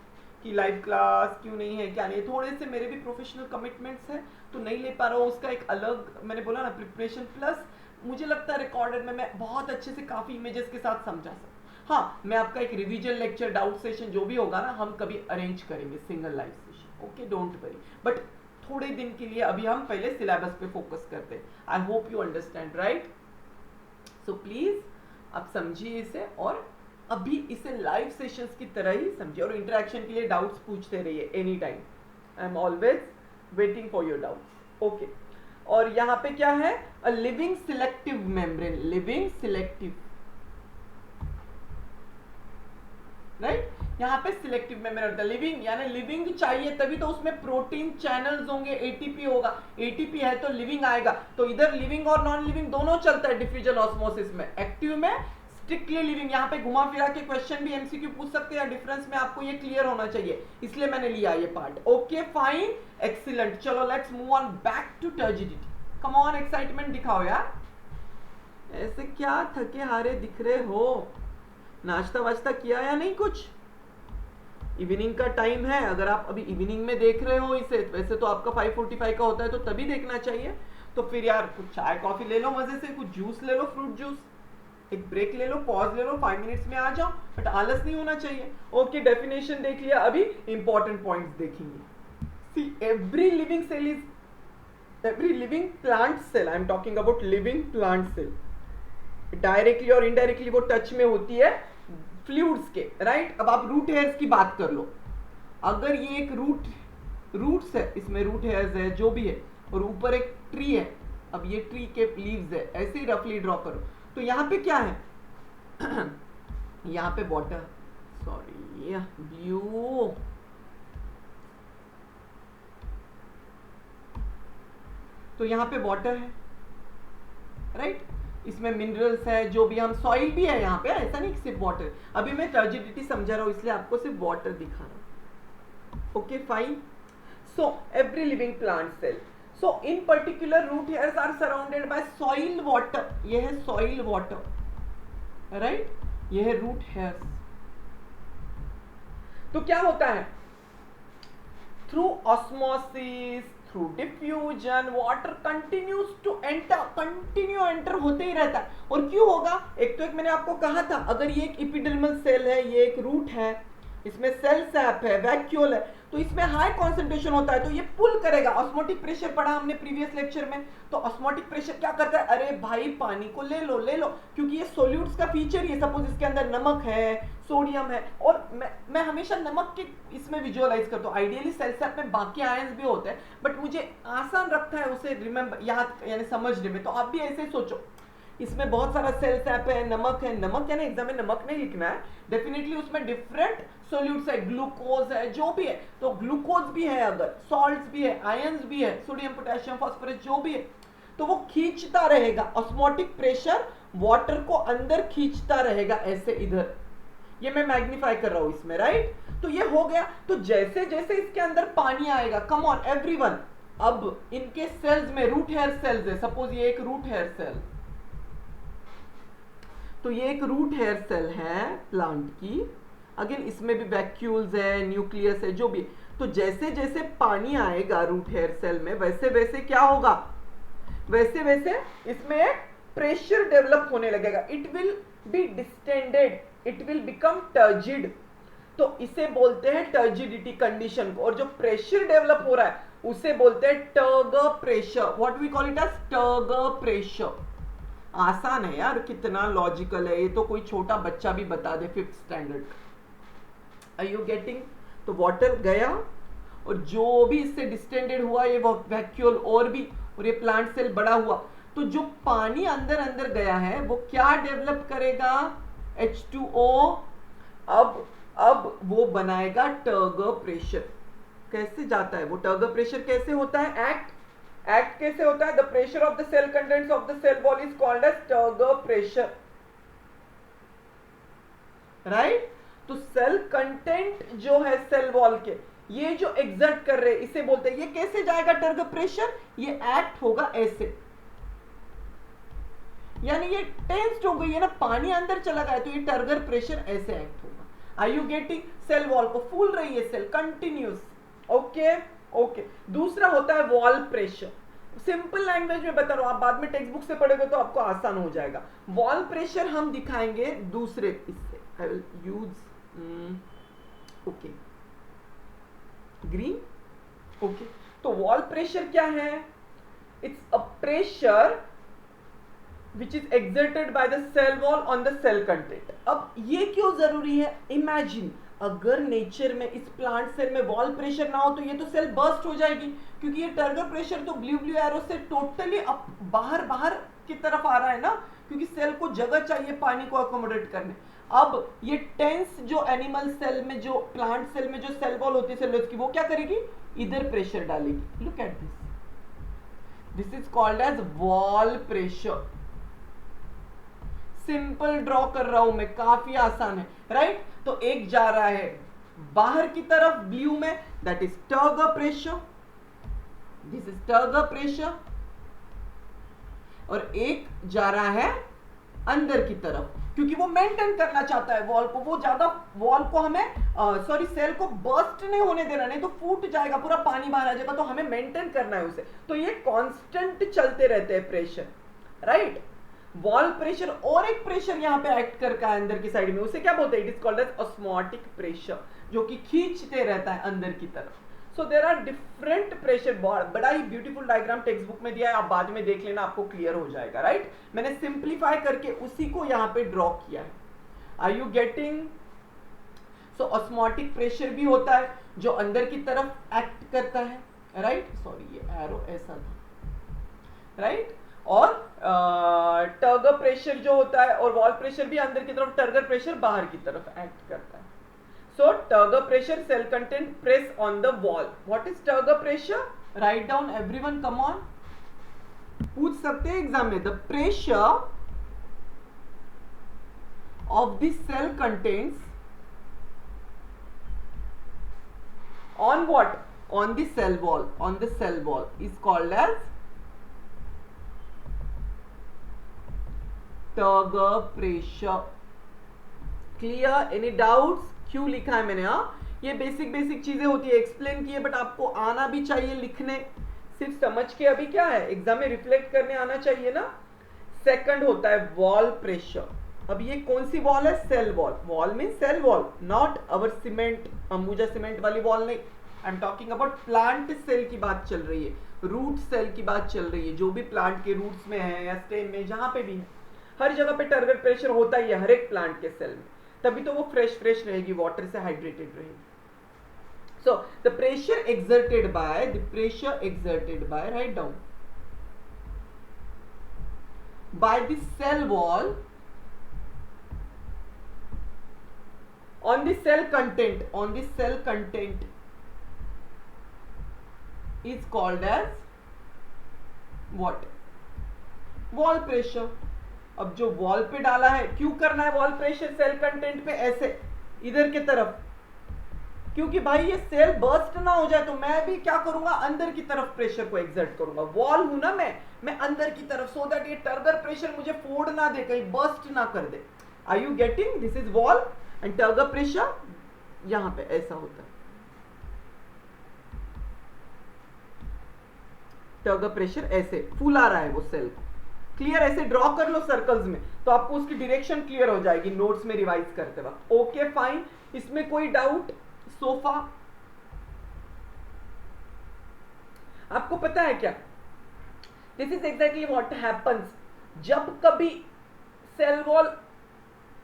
कि लाइव क्लास क्यों नहीं है, क्या नहीं है। थोड़े से मेरे भी प्रोफेशनल कमिटमेंट्स हैं तो नहीं ले पा रहा हूँ, उसका एक अलग, मैंने बोला ना, प्रिपरेशन प्लस मुझे लगता है रिकॉर्डेड में मैं बहुत अच्छे से काफ़ी इमेजेस के साथ समझा सकता। हाँ मैं आपका एक रिवीजन लेक्चर, डाउट सेशन जो भी होगा ना, हम कभी अरेंज करेंगे single live session, okay don't worry. But थोड़े दिन के लिए अभी हम पहले सिलेबस पे फोकस करते हैं। I hope you understand, right. So please आप समझिए इसे, और अभी इसे लाइव सेशंस की तरह ही समझिए, और इंटरेक्शन के लिए डाउट्स पूछते रहिए any time. I am always waiting for your doubts, okay. और यहाँ पे क्या है, a living selective membrane, living selective, right. यहाँ पे सिलेक्टिव मेम्ब्रेन होता है, लिविंग यानी लिविंग चाहिए तभी तो उसमें प्रोटीन चैनल्स होंगे, एटीपी होगा, एटीपी है तो लिविंग आएगा, तो इधर लिविंग और नॉन लिविंग दोनों चलता है डिफ्यूजन ऑस्मोसिस में। एक्टिव में स्ट्रिक्टली लिविंग, यहाँ पे घुमा फिरा के क्वेश्चन भी एमसीक्यू पूछ सकते हैं, डिफरेंस में आपको ये क्लियर होना चाहिए, इसलिए मैंने लिया ये पार्ट। Okay fine, excellent. चलो let's move on back to turgidity. Come on, excitement दिखाओ यार, ऐसे क्या थके हारे दिख रहे हो, नाश्ता वाश्ता किया या नहीं कुछ? इवनिंग का टाइम है, अगर आप अभी इवनिंग में देख रहे हो इसे, वैसे तो आपका 5:45 का होता है तो तभी देखना चाहिए, तो फिर यार कुछ चाय कॉफी ले लो मजे से, कुछ जूस ले लो, फ्रूट जूस, एक ब्रेक ले लो, पॉज ले लो, 5 मिनट्स में आ जाओ, बट आलस नहीं होना चाहिए। ओके डेफिनेशन देख लिया, अभी इंपॉर्टेंट पॉइंट्स देखेंगे। See every living cell is, every living plant cell, I am talking about living plant cell, directly और इनडायरेक्टली वो टच में होती है फ्लूइड्स के, राइट। अब आप रूट हेयर्स की बात कर लो, अगर ये एक रूट्स है, इसमें रूट हेयर्स है जो भी है, और ऊपर एक ट्री है, अब ये ट्री के लीव्स है, ऐसे ही रफली ड्रॉ करो, तो यहाँ पे क्या है यहाँ पे वाटर, सॉरी ब्लू, तो यहाँ पे वाटर है, राइट। इसमें मिनरल्स है, जो भी हम, सॉइल भी है यहाँ पे, ऐसा नहीं सिर्फ वाटर। अभी मैं टर्जिडिटी समझा रहा हूँ इसलिए आपको सिर्फ वाटर दिखा रहा हूँ, okay fine. So every living plant cell, so in particular root hairs are surrounded by soil water, ये है सॉइल वाटर, राइट। ये है रूट हेयर्स। तो क्या होता है, through osmosis, through diffusion, water continues to enter, continue enter होते ही रहता है। और क्यों होगा, एक तो एक मैंने आपको कहा था, अगर ये एक एपिडर्मल सेल है, ये एक रूट है, इसमें सेल सैप है, वैक्यूल है, तो इसमें हाई कॉन्सेंट्रेशन होता है, तो ये पुल करेगा। ऑस्मोटिक प्रेशर पढ़ा हमने प्रीवियस लेक्चर में, तो ऑस्मोटिक प्रेशर क्या करता है, अरे भाई पानी को ले लो ले लो, क्योंकि ये सोल्यूट्स का फीचर ही है। सपोज इसके अंदर नमक है, सोडियम है, और मैं हमेशा नमक के इसमें विजुअलाइज करता हूँ। आइडियली सेल सैप में बाकी आयंस भी होते हैं, बट मुझे आसान रखता है उसे रिमेंबर, याद यानी समझने में। तो आप भी ऐसे ही सोचो, इसमें बहुत सारा सेल सैप है, नमक है, नमक यानी एग्जाम में नमक नहीं लिखना है, डेफिनेटली उसमें डिफरेंट सोल्यूट्स है, ग्लूकोज है, जो भी है, तो ग्लूकोज भी है, अगर सॉल्ट्स भी है, आयंस भी है, सोडियम पोटेशियम फास्फोरस जो भी है, तो वो खींचता रहेगा। ऑस्मोटिक प्रेशर वाटर को अंदर खींचता रहेगा, ऐसे इधर, ये मैं मैग्नीफाई कर रहा हूं इसमें, राइट। तो ये हो गया। तो जैसे जैसे इसके अंदर पानी आएगा, कम ऑन एवरीवन, अब इनके सेल्स में रूट हेयर सेल्स है, सपोज ये एक रूट हेयर सेल, तो ये एक रूट हेयर सेल है प्लांट की, अगेन इसमें भी वैक्यूल्स है, न्यूक्लियस है, जो भी। तो जैसे जैसे पानी आएगा रूट हेयर सेल में, वैसे वैसे क्या होगा, वैसे वैसे इसमें एक प्रेशर डेवलप होने लगेगा। It will be distended, it will become turgid, तो इसे बोलते हैं टर्जिडिटी कंडीशन को। और जो प्रेशर डेवलप हो रहा है उसे बोलते हैं turgor pressure. What we call it as turgor pressure. आसान है यार, कितना लॉजिकल है ये, तो कोई छोटा बच्चा भी बता दे 5th standard. Are you getting? तो वाटर गया और जो भी इससे डिस्टेंडेड हुआ, ये वैक्यूल और भी, और ये प्लांट सेल बड़ा हुआ, तो जो पानी अंदर अंदर गया है वो क्या डेवलप करेगा, H2O। अब वो बनाएगा टर्ग प्रेशर। कैसे जाता है वो टर्ग प्रेशर, कैसे होता है, एक्ट कैसे होता है, the pressure of the cell contents of the cell wall is called as turgor pressure, right. तो सेल कंटेंट जो है सेल वॉल के, ये जो एग्जर्ट कर रहे हैं, इसे बोलते हैं। ये कैसे जाएगा टर्ग प्रेशर, ये एक्ट होगा ऐसे, यानी ये टेंस्ड हो गई है ना, पानी अंदर चला गया, तो ये टर्गर प्रेशर ऐसे एक्ट होगा। Are you getting? Cell wall को फूल रही है सेल कंटिन्यूस, ओके ओके। दूसरा होता है वॉल प्रेशर। सिंपल लैंग्वेज में बता रहा हूं, आप बाद में टेक्स्ट बुक से पढ़ोगे तो आपको आसान हो जाएगा। वॉल प्रेशर हम दिखाएंगे दूसरे इससे, I will use okay green, okay. तो वॉल प्रेशर क्या है, it's a pressure which is exerted by the cell wall on the cell content। अब ये क्यों जरूरी है, इमेजिन अगर नेचर में इस प्लांट सेल में वॉल प्रेशर ना हो तो ये तो सेल बर्स्ट हो जाएगी, क्योंकि ये टर्गर प्रेशर तो ब्लू एरो से टोटली अप बाहर की तरफ आ रहा है ना, क्योंकि सेल को जगह चाहिए पानी को अकोमोडेट करने। अब ये टेंस जो एनिमल सेल में, जो प्लांट सेल में जो सेल वॉल होती है सेल्यूलोज की, वो क्या करेगी, इधर प्रेशर डालेगी। Look at this is called as wall pressure. Simple draw कर रहा हूं मैं, काफी आसान है, राइट। तो एक जा रहा है बाहर की तरफ ब्लू में, that is turgor pressure, this is turgor pressure, और एक जा रहा है अंदर की तरफ, क्योंकि वो मेंटेन करना चाहता है वॉल को, वो ज्यादा वॉल को हमें सॉरी सेल को बर्स्ट नहीं होने देना, नहीं तो फूट जाएगा, पूरा पानी बाहर आ जाएगा, तो हमें मेंटेन करना है उसे। तो ये कांस्टेंट चलते रहते हैं प्रेशर, राइट। वॉल प्रेशर और एक प्रेशर यहाँ पे एक्ट करता है अंदर की साइड में, उसे क्या बोलते हैं, it is called as osmotic pressure, जो कि खींचते रहता है अंदर की तरफ। So there are different pressure, बड़ा ही ब्यूटीफुल डायग्राम टेक्स्ट बुक में दिया है, आप बाद में देख लेना, आपको क्लियर हो जाएगा, राइट। मैंने सिंप्लीफाई करके उसी को यहाँ पे ड्रॉ किया है। Are you getting? So osmotic pressure भी होता है जो अंदर की तरफ एक्ट करता है, राइट। सॉरी ये एरो ऐसा था, राइट। और टर्गर प्रेशर जो होता है, और वॉल प्रेशर भी अंदर की तरफ, टर्गर प्रेशर बाहर की तरफ एक्ट करता है। So turgor pressure, cell content press on the wall. What is turgor pressure, right down everyone, come on, पूछ सकते हैं एग्जाम में। The pressure of the cell contents on what, on the cell wall, on the cell wall is called as turgor pressure, clear? Any doubts? क्यों लिखा है मैंने? हाँ, ये बेसिक बेसिक चीजें होती है, एक्सप्लेन किए, बट आपको आना भी चाहिए लिखने, सिर्फ समझ के अभी क्या है, एग्जाम में रिफ्लेक्ट करने आना चाहिए ना। सेकंड होता है वॉल प्रेशर। अब ये कौन सी वॉल है? Cell wall. Wall mean cell wall, not our cement, Ambuja cement वाली वॉल नहीं। I am talking about plant cell की बात चल रही है, रूट सेल की बात चल रही है, जो भी प्लांट के रूट्स में है या स्टेम में, जहां पे भी है, हर जगह पे टर्गेट प्रेशर होता ही है हर एक प्लांट के सेल में, तभी तो वो फ्रेश रहेगी, वाटर से हाइड्रेटेड रहेगी। So the pressure exerted by, write down, by the cell wall on the cell content is called as what? wall pressure। अब जो वॉल पे डाला है, क्यों करना है वॉल प्रेशर सेल कंटेंट पे? ऐसे इधर के तरफ, क्योंकि भाई ये सेल बर्स्ट ना हो जाए, तो मैं भी क्या करूंगा, अंदर की तरफ प्रेशर को एक्सर्ट करूंगा। वॉल हूं ना मैं अंदर की तरफ, सो दैट ये टर्गर प्रेशर मुझे फोड़ ना दे, कहीं बर्स्ट ना कर दे। Are you getting? This is wall and turgor pressure यहां पे ऐसा होता है। टर्गर प्रेशर ऐसे फूला रहा है वो सेल को, क्लियर? ऐसे ड्रॉ कर लो सर्कल्स में, तो आपको उसकी डायरेक्शन क्लियर हो जाएगी नोट्स में रिवाइज करते वक्त। ओके फाइन, इसमें कोई डाउट? सोफा, आपको पता है क्या, this is exactly what happens जब कभी cell wall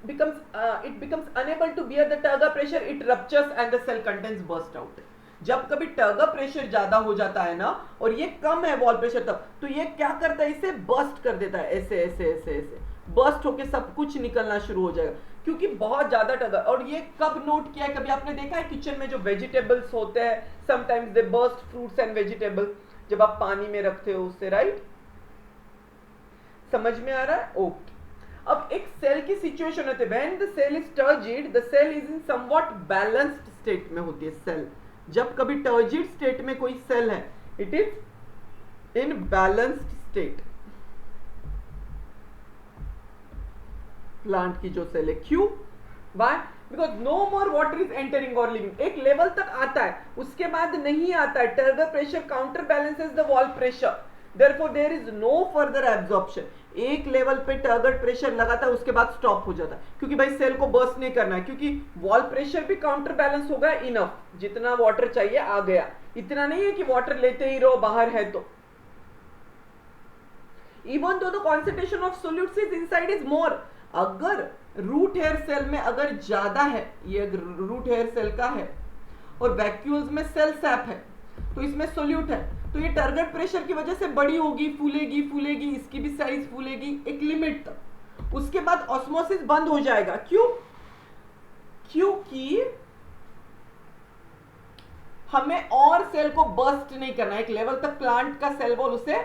becomes unable to bear the turgor pressure, it ruptures and the cell contents burst out। जब कभी टर्गर प्रेशर ज्यादा हो जाता है ना, और ये कम है वॉल प्रेशर तब, तो ये क्या करता है, इसे बर्स्ट कर देता है, ऐसे ऐसे ऐसे ऐसे बर्स्ट होके सब कुछ निकलना शुरू हो जाएगा, क्योंकि बहुत ज्यादा टर्गर। और ये कब नोट किया है, कभी आपने देखा है किचन में जो वेजिटेबल्स होते हैं, sometimes they burst, fruits and vegetable, जब आप पानी में रखते हो उससे, राइट? समझ में आ रहा है? ओके। अब एक सेल की सिचुएशन होती है, when the cell is turgid, the cell is in somewhat balanced state में होती है सेल। जब कभी टर्जिड स्टेट में कोई सेल है, it is in balanced state. Plant की जो सेल है, क्यों? Why? Because no more water is entering और लिविंग। एक लेवल तक आता है, उसके बाद नहीं आता है। Turgor pressure counter balances the wall pressure, therefore there is no further absorption. एक लेवल पे टर्गर प्रेशर लगाता है, उसके बाद स्टॉप हो जाता है, क्योंकि भाई सेल को बर्स्ट नहीं करना है, क्योंकि वॉल प्रेशर भी काउंटर बैलेंस हो गया इनफ, जितना वाटर चाहिए आ गया। इतना नहीं है कि वाटर लेते ही रहो, बाहर है तो। Even though the concentration of solutes is inside is more, अगर रूट हेयर सेल में अगर ज्यादा है, ये रूट हेयर सेल का है और वैक्यूल्स में सेल सैप है, तो इसमें सोल्यूट है, तो ये टारगेट प्रेशर की वजह से बड़ी होगी, फूलेगी फूलेगी, इसकी भी साइज फूलेगी एक लिमिट तक, उसके बाद ऑस्मोसिस बंद हो जाएगा। क्यों? क्योंकि हमें और सेल को बर्स्ट नहीं करना, एक लेवल तक प्लांट का सेल वॉल उसे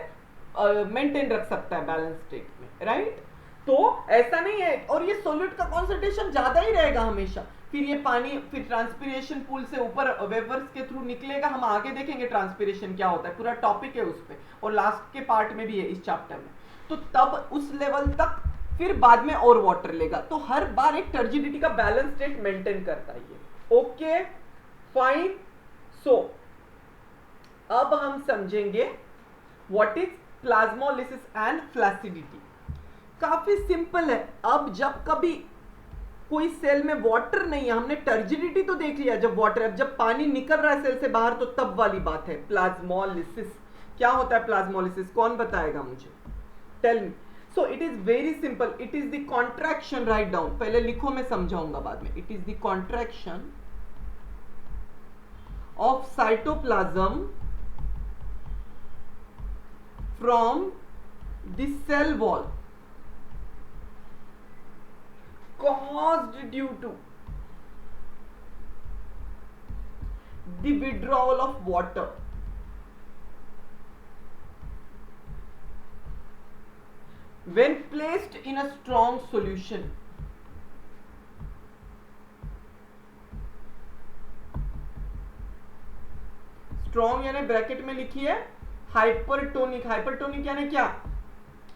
मेंटेन रख सकता है बैलेंस स्टेट में, राइट? तो ऐसा नहीं है, और ये सोल्यूट का कॉन्सेंट्रेशन ज्यादा ही रहेगा हमेशा। फिर ये पानी फिर ट्रांसपिरेशन पूल से ऊपर वेवर्स के थ्रू निकलेगा, हम आगे देखेंगे ट्रांसपिरेशन क्या होता है, पूरा टॉपिक है उस पे, और लास्ट के पार्ट में भी है इस चैप्टर में। तो तब उस लेवल तक फिर बाद में और वाटर लेगा, तो हर बार एक टर्जिडिटी का बैलेंस स्टेट मेंटेन करता है ये। Okay fine. सो अब हम समझेंगे what is plasmolysis and flaccidity. काफी सिंपल है। अब जब कभी कोई सेल में वाटर नहीं है, हमने टर्जिडिटी तो देख लिया, जब वाटर, अब जब पानी निकल रहा है सेल से बाहर, तो तब वाली बात है प्लाज्मोलिसिस। क्या होता है प्लाज्मोलिसिस? कौन बताएगा मुझे? Tell me. So it is very simple, it is the contraction, write down, पहले लिखो, मैं समझाऊंगा बाद में। It is the contraction of cytoplasm from the cell wall caused due to the withdrawal of water when placed in a strong solution। Strong यानी bracket में लिखिए hypertonic. Hypertonic यानी क्या?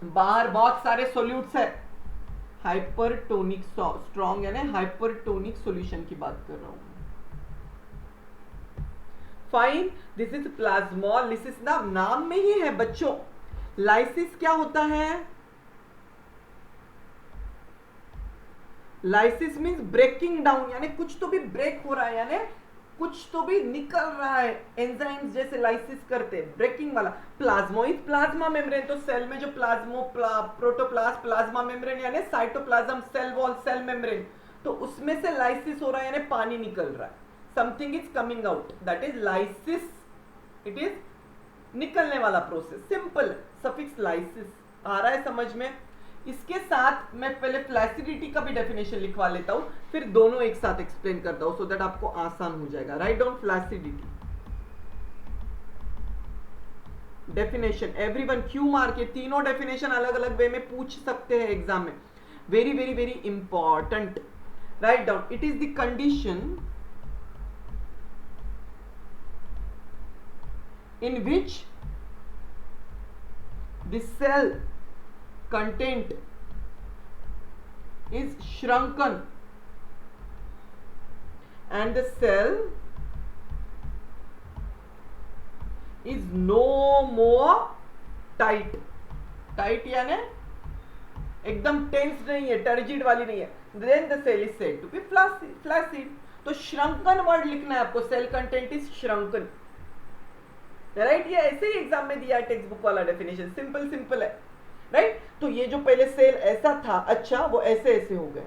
बाहर बहुत सारे सोल्यूट्स है, हाइपरटोनिक स्ट्रॉन्ग यानी हाइपरटोनिक सॉल्यूशन की बात कर रहा हूं। Fine, this is plasmolysis. नाम में ही है बच्चों। लाइसिस क्या होता है? लाइसिस मींस ब्रेकिंग डाउन, यानी कुछ तो भी ब्रेक हो रहा है, यानी कुछ तो भी निकल रहा है। एंजाइम्स जैसे लाइसिस करते हैं, ब्रेकिंग वाला। प्लाज्मोइड प्लाज्मा मेम्ब्रेन, तो सेल में जो प्रोटोप्लास्ट प्लाज्मा मेम्ब्रेन यानी cytoplasm cell wall cell membrane, तो उसमें से लाइसिस हो रहा है यानी पानी निकल रहा है। Something is coming out, that is lysis. It is निकलने वाला प्रोसेस। सिंपल, सफिक्स लाइसिस आ रहा है समझ में। इसके साथ मैं पहले फ्लैसिडिटी का भी डेफिनेशन लिखवा लेता हूं, फिर दोनों एक साथ एक्सप्लेन करता हूं, सो दैट आपको आसान हो जाएगा। Right down flaccidity definition. Everyone Q mark, ये तीनों डेफिनेशन अलग अलग वे में पूछ सकते हैं एग्जाम में। Very very very important. Write down, it is the condition in which the cell content is shrunken and the cell is no more tight। Tight यानी एकदम टेंस नहीं है, टर्जिड वाली नहीं है। then the cell is said to be flaccid। तो shrunken word लिखना है आपको, cell content is shrunken। Right, ये ऐसे ही एग्जाम में दिया है टेक्स्ट बुक वाला डेफिनेशन, सिंपल सिंपल है। राइट, तो ये जो पहले सेल ऐसा था, अच्छा वो ऐसे ऐसे हो गए,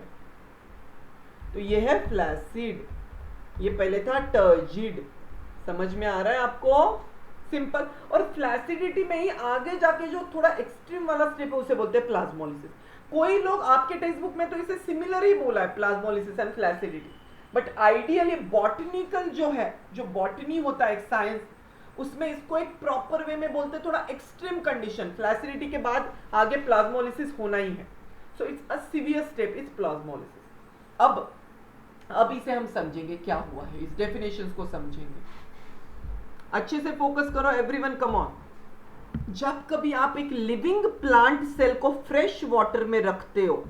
तो ये है फ्लैसिड। ये पहले था टर्जिड। समझ में आ रहा है आपको? सिंपल। और फ्लैसिडिटी में ही आगे जाके जो थोड़ा एक्सट्रीम वाला स्टेप है उसे बोलते हैं प्लाज्मोलिसिस। कोई लोग आपके टेक्स्ट बुक में तो इसे सिमिलर ही बोला है, plasmolysis and flaccidity, but ideally botanical जो है, जो बॉटनी होता है एक साइंस, उसमें इसको एक प्रॉपर वे में बोलते हैं, थोड़ा एक्सट्रीम कंडीशन। फ्लैसिडिटी के बाद आगे प्लाज्मोलिसिस होना ही है, सो it's a severe step is plasmolysis. अब इसे हम समझेंगे क्या हुआ है, इस डेफिनेशंस को समझेंगे। अच्छे से फोकस करो एवरीवन, कम ऑन। जब कभी आप एक लिविंग प्लांट सेल को फ्रेश वाटर में रखते हो,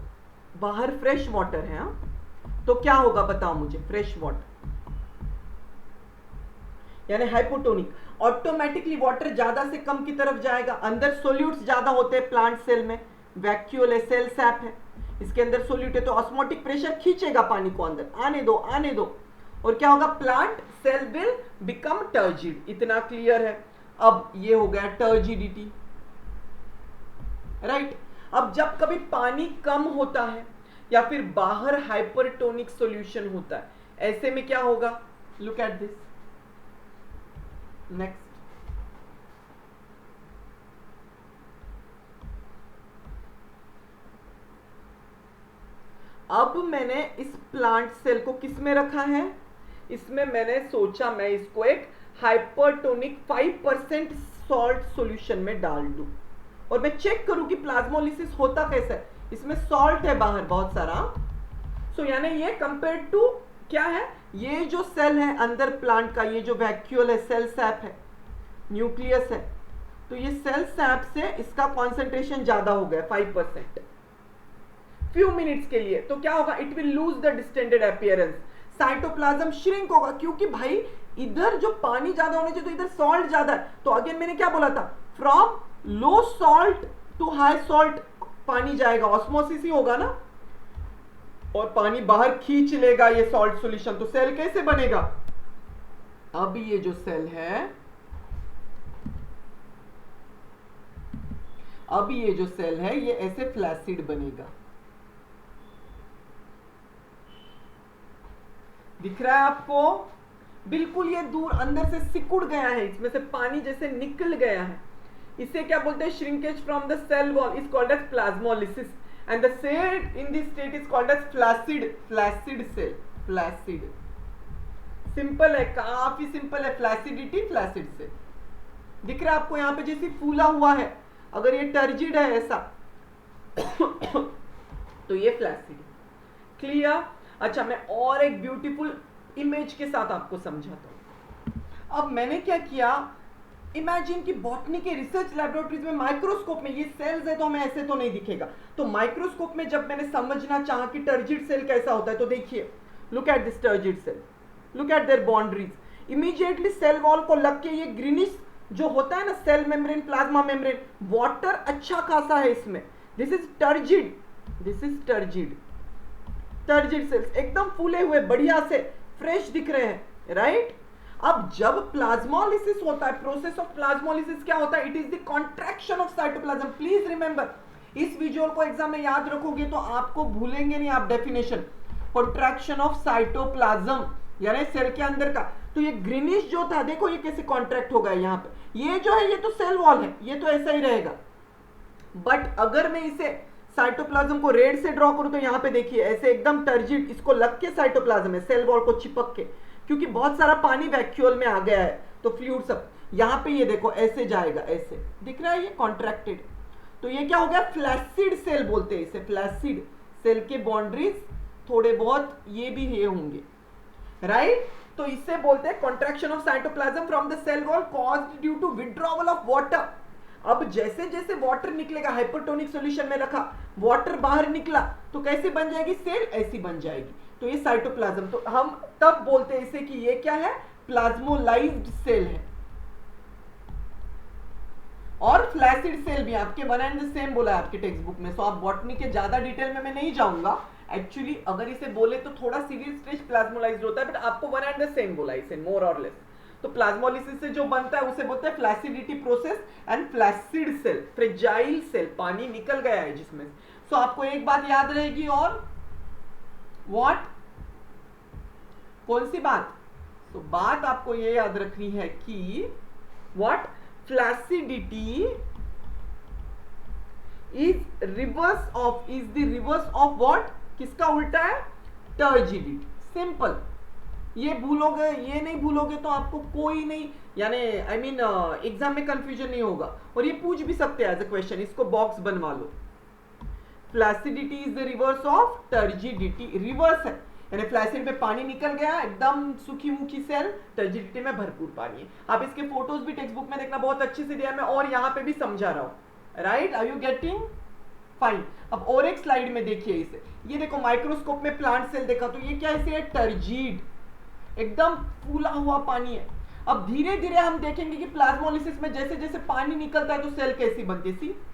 बाहर फ्रेश वाटर है, तो क्या होगा बताओ मुझे? फ्रेश वाटर यानी हाइपोटोनिक, ऑटोमेटिकली वाटर ज्यादा से कम की तरफ जाएगा। अंदर सोल्यूट्स ज्यादा होते हैं प्लांट सेल में, वैक्यूल है, सेल सैप है, इसके अंदर सोल्यूट है, तो ऑस्मोटिक प्रेशर खींचेगा पानी को अंदर, आने दो आने दो, और क्या होगा? Plant cell will become turgid. इतना क्लियर है? अब ये हो गया टर्जिडिटी। राइट, अब जब कभी पानी कम होता है या फिर बाहर हाइपरटोनिक सॉल्यूशन होता है, ऐसे में क्या होगा? Look at this. नेक्स्ट, अब मैंने इस प्लांट सेल को किस में रखा है? इसमें मैंने सोचा मैं इसको एक हाइपरटोनिक 5% सॉल्ट सॉल्यूशन में डाल दूं और मैं चेक करूं कि प्लाज्मोलिसिस होता कैसा है। इसमें सॉल्ट है बाहर बहुत सारा, सो यानी ये कंपेयर टू क्या है? ये जो सेल है अंदर प्लांट का, ये जो वैक्यूल है, सेल सैप है, न्यूक्लियस है, तो ये सेल सैप से इसका कॉन्सेंट्रेशन ज्यादा हो गया 5% फ्यू मिनट्स के लिए। तो क्या होगा? It will lose the distended appearance, cytoplasm shrink होगा, क्योंकि भाई इधर जो पानी ज्यादा होने चाहिए तो इधर सॉल्ट ज्यादा है। तो अगेन मैंने क्या बोला था? From low salt to high salt पानी जाएगा, ऑस्मोसिस ही होगा ना, और पानी बाहर खींच लेगा ये सॉल्ट सॉल्यूशन। तो सेल कैसे बनेगा? अब ये जो सेल है, अब ये जो सेल है ये ऐसे फ्लैसिड बनेगा। दिख रहा है आपको? बिल्कुल ये दूर अंदर से सिकुड़ गया है, इसमें से पानी जैसे निकल गया है। इसे क्या बोलते हैं? Shrinkage from the cell wall is called as plasmolysis and the cell in this state is called as flaccid. Flaccid cell, flaccid. Simple है, काफी सिंपल है। Flaccidity, flaccid cell. दिख रहा है आपको यहां पे जैसे फूला हुआ है? अगर ये टर्जिड है ऐसा तो ये फ्लैसिड। क्लियर? अच्छा, मैं और एक ब्यूटीफुल इमेज के साथ आपको समझाता हूं। अब मैंने क्या किया, इमेजिन कि बॉटनी के रिसर्च लैबोरेटरीज में माइक्रोस्कोप में ये सेल्स है तो हमें ऐसे तो नहीं दिखेगा, तो माइक्रोस्कोप में जब मैंने समझना चाहा कि टर्जिड सेल कैसा होता है, तो देखिए look at this turgid cell, look at their boundaries, immediately cell wall को लग के ये ग्रीनिश जो होता है ना cell membrane, plasma membrane, water अच्छा खासा है इसमें, this is turgid, this is turgid, turgid cells एकदम फूले हुए बढ़िया से फ्रेश दिख रहे हैं, राइट। अब जब प्लाज्मोलिसिस होता है, प्रोसेस ऑफ प्लाज्मोलिसिस क्या होता है, it is the contraction of cytoplasm. Please remember, इस विजुअल को एग्जाम में याद रखोगे तो आपको भूलेंगे नहीं आप डेफिनेशन, कॉन्ट्रैक्शन ऑफ साइटोप्लाज्म यानी सेल के अंदर का। तो ये ग्रीनिश जो था देखो ये कैसे कॉन्ट्रैक्ट हो गया यहाँ पे, ये जो है ये तो सेल वॉल है, ये तो ऐसा ही रहेगा, बट अगर मैं इसे साइटोप्लाज्म को रेड से ड्रॉ करूं तो यहाँ पे देखिए ऐसे एकदम टर्जिड, इसको लग के साइटोप्लाज्म है, सेल वॉल को चिपक के, क्योंकि बहुत सारा पानी वैक्यूल में आ गया है तो फ्लूइड सब यहाँ पे ये देखो ऐसे जाएगा, ऐसे दिख रहा है ये कॉन्ट्रैक्टेड, तो ये क्या हो गया, फ्लैसिड सेल बोलते हैं इसे, फ्लैसिड सेल के बाउंड्रीज थोड़े बहुत ये भी ये होंगे, राइट। तो इससे बोलते हैं contraction of cytoplasm from the cell wall caused due to withdrawal of water. अब जैसे जैसे वाटर निकलेगा, हाइपरटोनिक सॉल्यूशन में रखा, वाटर बाहर निकला तो कैसे बन जाएगी सेल, ऐसी बन जाएगी, तो ये साइटोप्लाज्म, तो हम तब बोलते हैं इसे कि ये क्या है, प्लाज्मोलाइज्ड सेल है। और फ्लैसिड सेल भी आपके वन एंड द सेम बोला है आपके टेक्स्ट बुक में, सो आप बॉटनी के ज्यादा डिटेल में मैं नहीं जाऊंगा, एक्चुअली अगर इसे बोले तो थोड़ा सीरियल स्टेज प्लाज्मोलाइज्ड होता है, बट आपको वन एंड द सेम बोला इसे मोर और लेस। तो प्लाज्मोलिसिस से जो बनता है उसे बोलते हैं flaccidity process and flaccid cell, fragile cell, पानी निकल गया है जिसमें। सो आपको एक बात याद रहेगी, और व्हाट, कौन सी बात, तो बात आपको ये याद रखनी है कि what, flaccidity is reverse of, is the reverse of what, किसका उल्टा है, टर्जिडिटी, सिंपल। ये भूलोगे, ये नहीं भूलोगे तो आपको कोई नहीं, यानी आई मीन एग्जाम में कंफ्यूजन नहीं होगा, और ये पूछ भी सकते हैं एज अ क्वेश्चन, इसको बॉक्स बनवा लो। Flaccidity is the reverse of turgidity, reverse है, यानी फ्लैसिड में पानी निकल गया एकदम सूखी मुखी सेल, टर्जिडिटी में भरपूर पानी है। आप इसके फोटोज भी टेक्स्ट बुक में देखना, बहुत अच्छे से दिया मैं, और यहाँ पे भी समझा रहा हूँ, right, are you getting, fine. अब और एक स्लाइड में देखिए इसे, ये देखो माइक्रोस्कोप में प्लांट सेल देखा, तो ये क्या है, टर्जिड, एकदम फूला हुआ पानी है। अब धीरे धीरे हम देखेंगे कि प्लाज्मोलिसिस में जैसे जैसे पानी निकलता है तो सेल कैसी बनती है।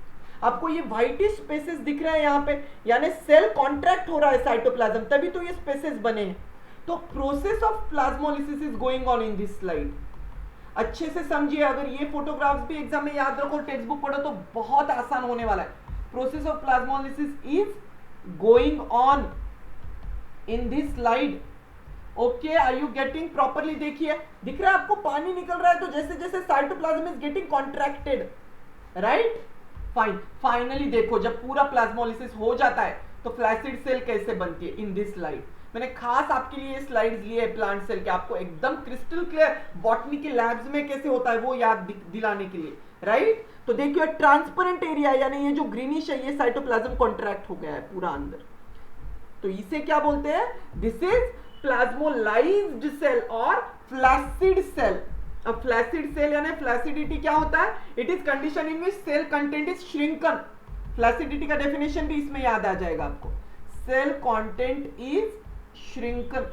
आपको ये व्हाइटिश स्पेसेस दिख रहे हैं यहाँ पे, यानी सेल कॉन्ट्रैक्ट हो रहा है साइटोप्लाज्म, तभी तो ये स्पेसेस बने हैं। तो process of plasmolysis is going on in this slide, अच्छे से समझिए। अगर ये फोटोग्राफ्स भी एग्जाम में याद रखो, टेक्स्ट बुक पढ़ो तो बहुत आसान होने वाला है। Process of plasmolysis is going on in this slide, okay, are you getting properly. देखिए दिख रहा है आपको पानी निकल रहा है, तो जैसे जैसे cytoplasm is getting contracted, right, fine. Finally देखो जब पूरा प्लाज्मोलिसिस हो जाता है तो फ्लैसिड सेल कैसे बनती है, इन दिस स्लाइड। मैंने खास आपके लिए स्लाइड्स लिए है प्लांट सेल के, आपको एकदम क्रिस्टल क्लियर बॉटनी के लैब्स में कैसे होता है वो याद दिलाने के लिए, राइट। तो देखिए ट्रांसपेरेंट एरिया, यानी ये जो ग्रीनिश है ये साइटोप्लाज्म कॉन्ट्रैक्ट हो गया है पूरा अंदर, तो इसे क्या बोलते हैं, दिस इज प्लाज्मोलाइज्ड सेल और फ्लैसिड सेल। अब फ्लैसिड सेल यानी फ्लैसिडिटी क्या होता है, it is condition in which cell content is shrunken. Flaccidity का डेफिनेशन भी इसमें याद आ जाएगा आपको, cell content is shrunken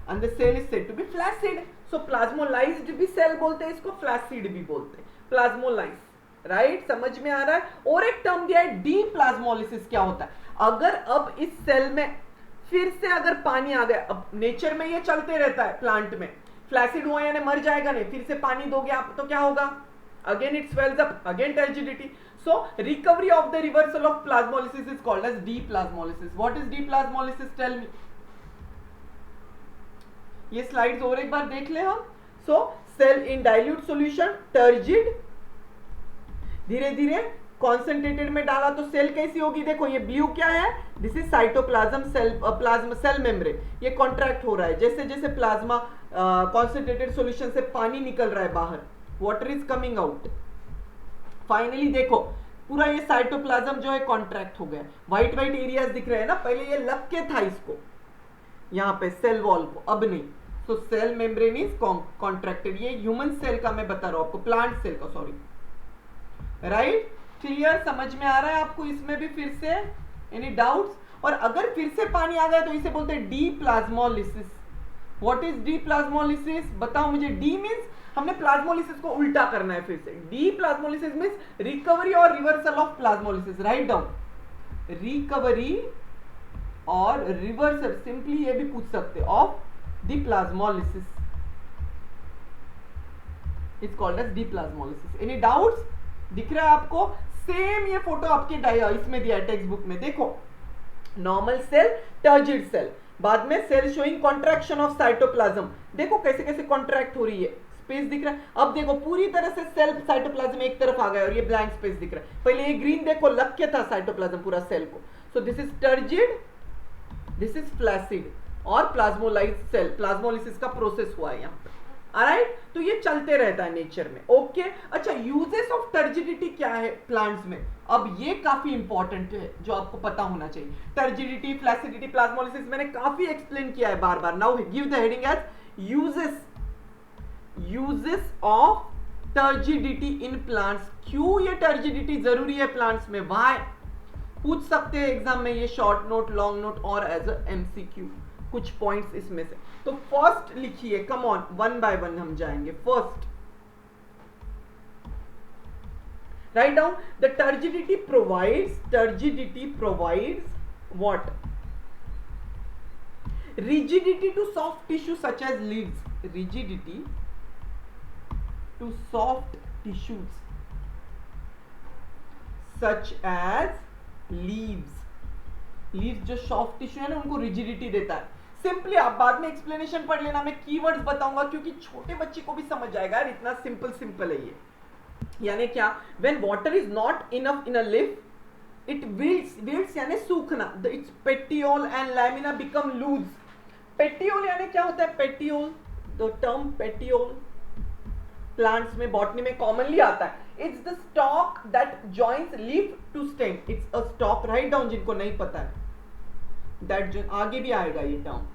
and the cell is said to be flaccid. So plasmolized भी सेल बोलते हैं इसको, फ्लैसिड भी बोलते हैं, प्लाज्मोलाइज, राइट, समझ में आ रहा है। और एक टर्म दिया है डी प्लाज्मोलिसिस, क्या होता है, अगर अब इस सेल में फिर से अगर पानी आ गया, अब नेचर में ये चलते रहता है, प्लांट में फ्लैसिड हुआ यानी मर जाएगा नहीं, फिर से पानी दोगे आप तो क्या होगा, again it swells up, again turgidity. So recovery of the reversal of plasmolysis is called as deplasmolysis. What is deplasmolysis, tell me. ये स्लाइड्स और एक बार देख ले हम। So cell in dilute solution, turgid, धीरे धीरे concentrated में डाला तो सेल कैसी होगी, देखो ये ब्लू क्या है, this is cytoplasm cell, plasma cell membrane, ये कॉन्ट्रैक्ट हो रहा है जैसे जैसे प्लाज्मा कॉन्सेंट्रेटेड सॉल्यूशन से पानी निकल रहा है बाहर, water is coming out. Finally देखो पूरा ये साइटोप्लाज्म जो है कॉन्ट्रैक्ट हो गया, व्हाइट व्हाइट एरियाज दिख रहे हैं ना, पहले ये लग के था इसको यहाँ पे सेल वॉल को, अब नहीं। सो सेल मेम्ब्रेन इज कॉन्ट्रैक्टेड। ये ह्यूमन सेल का मैं बता रहा हूं आपको, प्लांट सेल का, सॉरी, राइट। क्लियर, समझ में आ रहा है आपको इसमें भी फिर से? Any doubts? और अगर फिर से पानी आ गया तो इसे बोलते हैं D plasmolysis. What is D plasmolysis? बताओ मुझे। डी मींस हमने प्लाज्मोलिसिस को उल्टा करना है फिर से। डी प्लाज्मोलिसिस मींस रिकवरी और reversal of plasmolysis. Write down, recovery और रिवर्सल, सिंपली ये भी पूछ सकते of deplasmolysis is called as deplasmolysis. Any doubts? दिख रहा है आपको? सेम ये फोटो आपके इसमें दिया है टेक्स्ट बुक में, देखो। नॉर्मल सेल, टर्जिड सेल, बाद में cell showing contraction of cytoplasm. देखो कैसे कैसे कॉन्ट्रैक्ट हो रही है, स्पेस दिख रहा है। अब देखो पूरी तरह से सेल साइटोप्लाज्म एक तरफ आ गया और ये ब्लैंक स्पेस दिख रहा है। पहले ये ग्रीन देखो लग के था साइटोप्लाज्म पूरा सेल को। सो this is turgid, this is flaccid और प्लाज्मोलाइज सेल। प्लाज्मोलिसिस का प्रोसेस हुआ है यहाँ पे। ऑलराइट, तो ये चलते रहता है नेचर में। ओके, अच्छा, यूजेस ऑफ टर्जिडिटी क्या है प्लांट्स में? अब ये काफी इंपॉर्टेंट है जो आपको पता होना चाहिए। टर्जिडिटी, फ्लैसिडिटी, प्लाज्मोलिसिस मैंने काफी एक्सप्लेन किया है बार बार। Now give the heading as uses of turgidity in plants. क्यों ये टर्जिडिटी जरूरी है प्लांट्स में? व्हाई? पूछ सकते हैं एग्जाम में ये, शॉर्ट नोट, लॉन्ग नोट और एज अ एमसीक्यू कुछ पॉइंट्स इसमें से। तो फर्स्ट लिखिए, come on, one by one हम जाएंगे। First, write down the turgidity provides what? Rigidity to soft tissue such as leaves. Rigidity to soft tissues such as leaves जो soft tissue है ना उनको रिजिडिटी देता है। सिंपली आप बाद में एक्सप्लेनेशन पढ़ लेना, मैं कीवर्ड्स बताऊंगा क्योंकि छोटे बच्चे को भी समझ जाएगा यार, इतना सिंपल है ये। यानी क्या? When water is not enough in a leaf it wilts यानी सूखना, it's petiole and lamina become loose. Petiole यानी क्या होता है? Petiole, the term petiole plants में, बॉटनी में कॉमनली आता है। It's the stalk that joins leaf to stem. It's a stalk, right down जिनको नहीं पता है, दैट आगे भी आएगा ये term.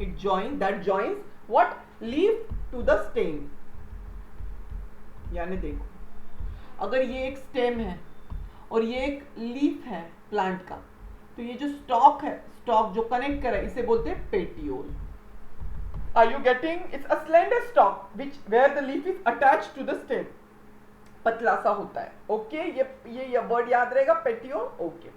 It that joins what? Leaf to the stem. यानी देखो, अगर ये एक स्टेम है और ये एक लीफ है प्लांट का, तो ये जो स्टॉक है, स्टॉक जो कनेक्ट कर रहा है, इसे बोलते हैं petiole. Are you getting? It's a slender stalk which where the leaf is attached to the stem. पतला सा होता है। ओके, ये वर्ड याद रहेगा, पेटियोल। ओके,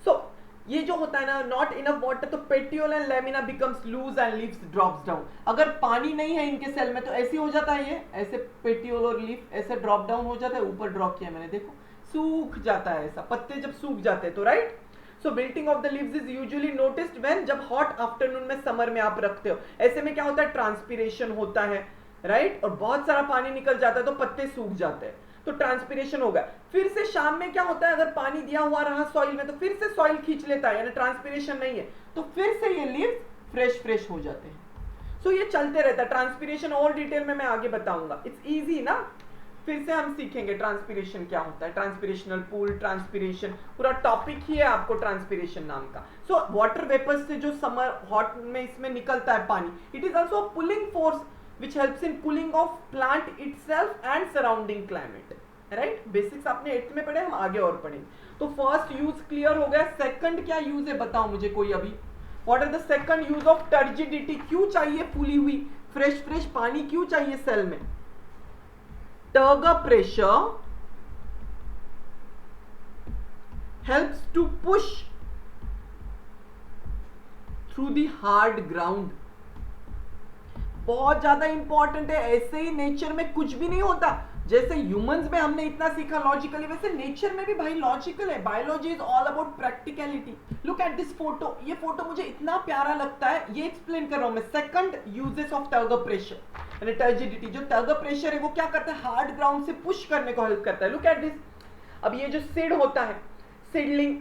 सो ये जो होता है ना, नॉट इनफ वाटर, तो petiole and lamina becomes loose and leaves drops down. अगर पानी नहीं है इनके सेल में तो ऐसे हो जाता है, ये ऐसे पेटियोल और लीफ ऐसे ड्रॉप डाउन हो जाता है। ऊपर ड्रॉप किया मैंने, देखो सूख जाता है ऐसा, पत्ते जब सूख जाते हैं तो, right. So wilting of the leaves is usually noticed when, जब हॉट आफ्टरनून में, समर में आप रखते हो, ऐसे में क्या होता है? ट्रांसपीरेशन होता है, राइट, और बहुत सारा पानी निकल जाता है तो पत्ते सूख जाते हैं, तो ट्रांसपीरेशन होगा। फिर से शाम में क्या होता है? अगर पानी दिया हुआ रहा सॉइल में तो फिर से सॉइल खींच लेता है, यानी ट्रांसपीरेशन नहीं है, तो फिर से ये लीव्स फ्रेश हो जाते हैं। सो ये चलते रहता है। ट्रांसपीरेशन और डिटेल में मैं आगे बताऊंगा, इट्स इजी ना। फिर से हम सीखेंगे ट्रांसपीरेशन क्या होता है, ट्रांसपीरेशनल पूल, ट्रांसपीरेशन, पूरा टॉपिक ही है आपको ट्रांसपीरेशन नाम का। सो वाटर वेपर्स से जो समर हॉट में इसमें निकलता है पानी, it is also pulling force which helps in pulling of plant itself and surrounding climate, right. Basics आपने 8th में पढ़े, हम आगे और पढ़ेंगे। तो फर्स्ट यूज क्लियर हो गया। सेकंड क्या यूज है बताओ मुझे कोई अभी? What are the second use of turgidity? क्यों चाहिए फूली हुई फ्रेश पानी, क्यों चाहिए सेल में? Turgor pressure helps to push through the hard ground. बहुत ज्यादा इंपॉर्टेंट है। ऐसे ही नेचर में कुछ भी नहीं होता। जैसे ह्यूमंस में हमने इतना सीखा लॉजिकली, वैसे नेचर में भी भाई लॉजिकल है। Biology is all about practicality. Look at this photo, ये फोटो मुझे इतना प्यारा लगता है, ये एक्सप्लेन कर रहा हूं मैं। Second uses of turgor pressure यानी टर्जिडिटी। जो टर्गर प्रेशर है वो क्या करता है? हार्ड ग्राउंड से पुश करने को हेल्प करता है। Look at this. अब ये जो सीड होता है, सीडलिंग,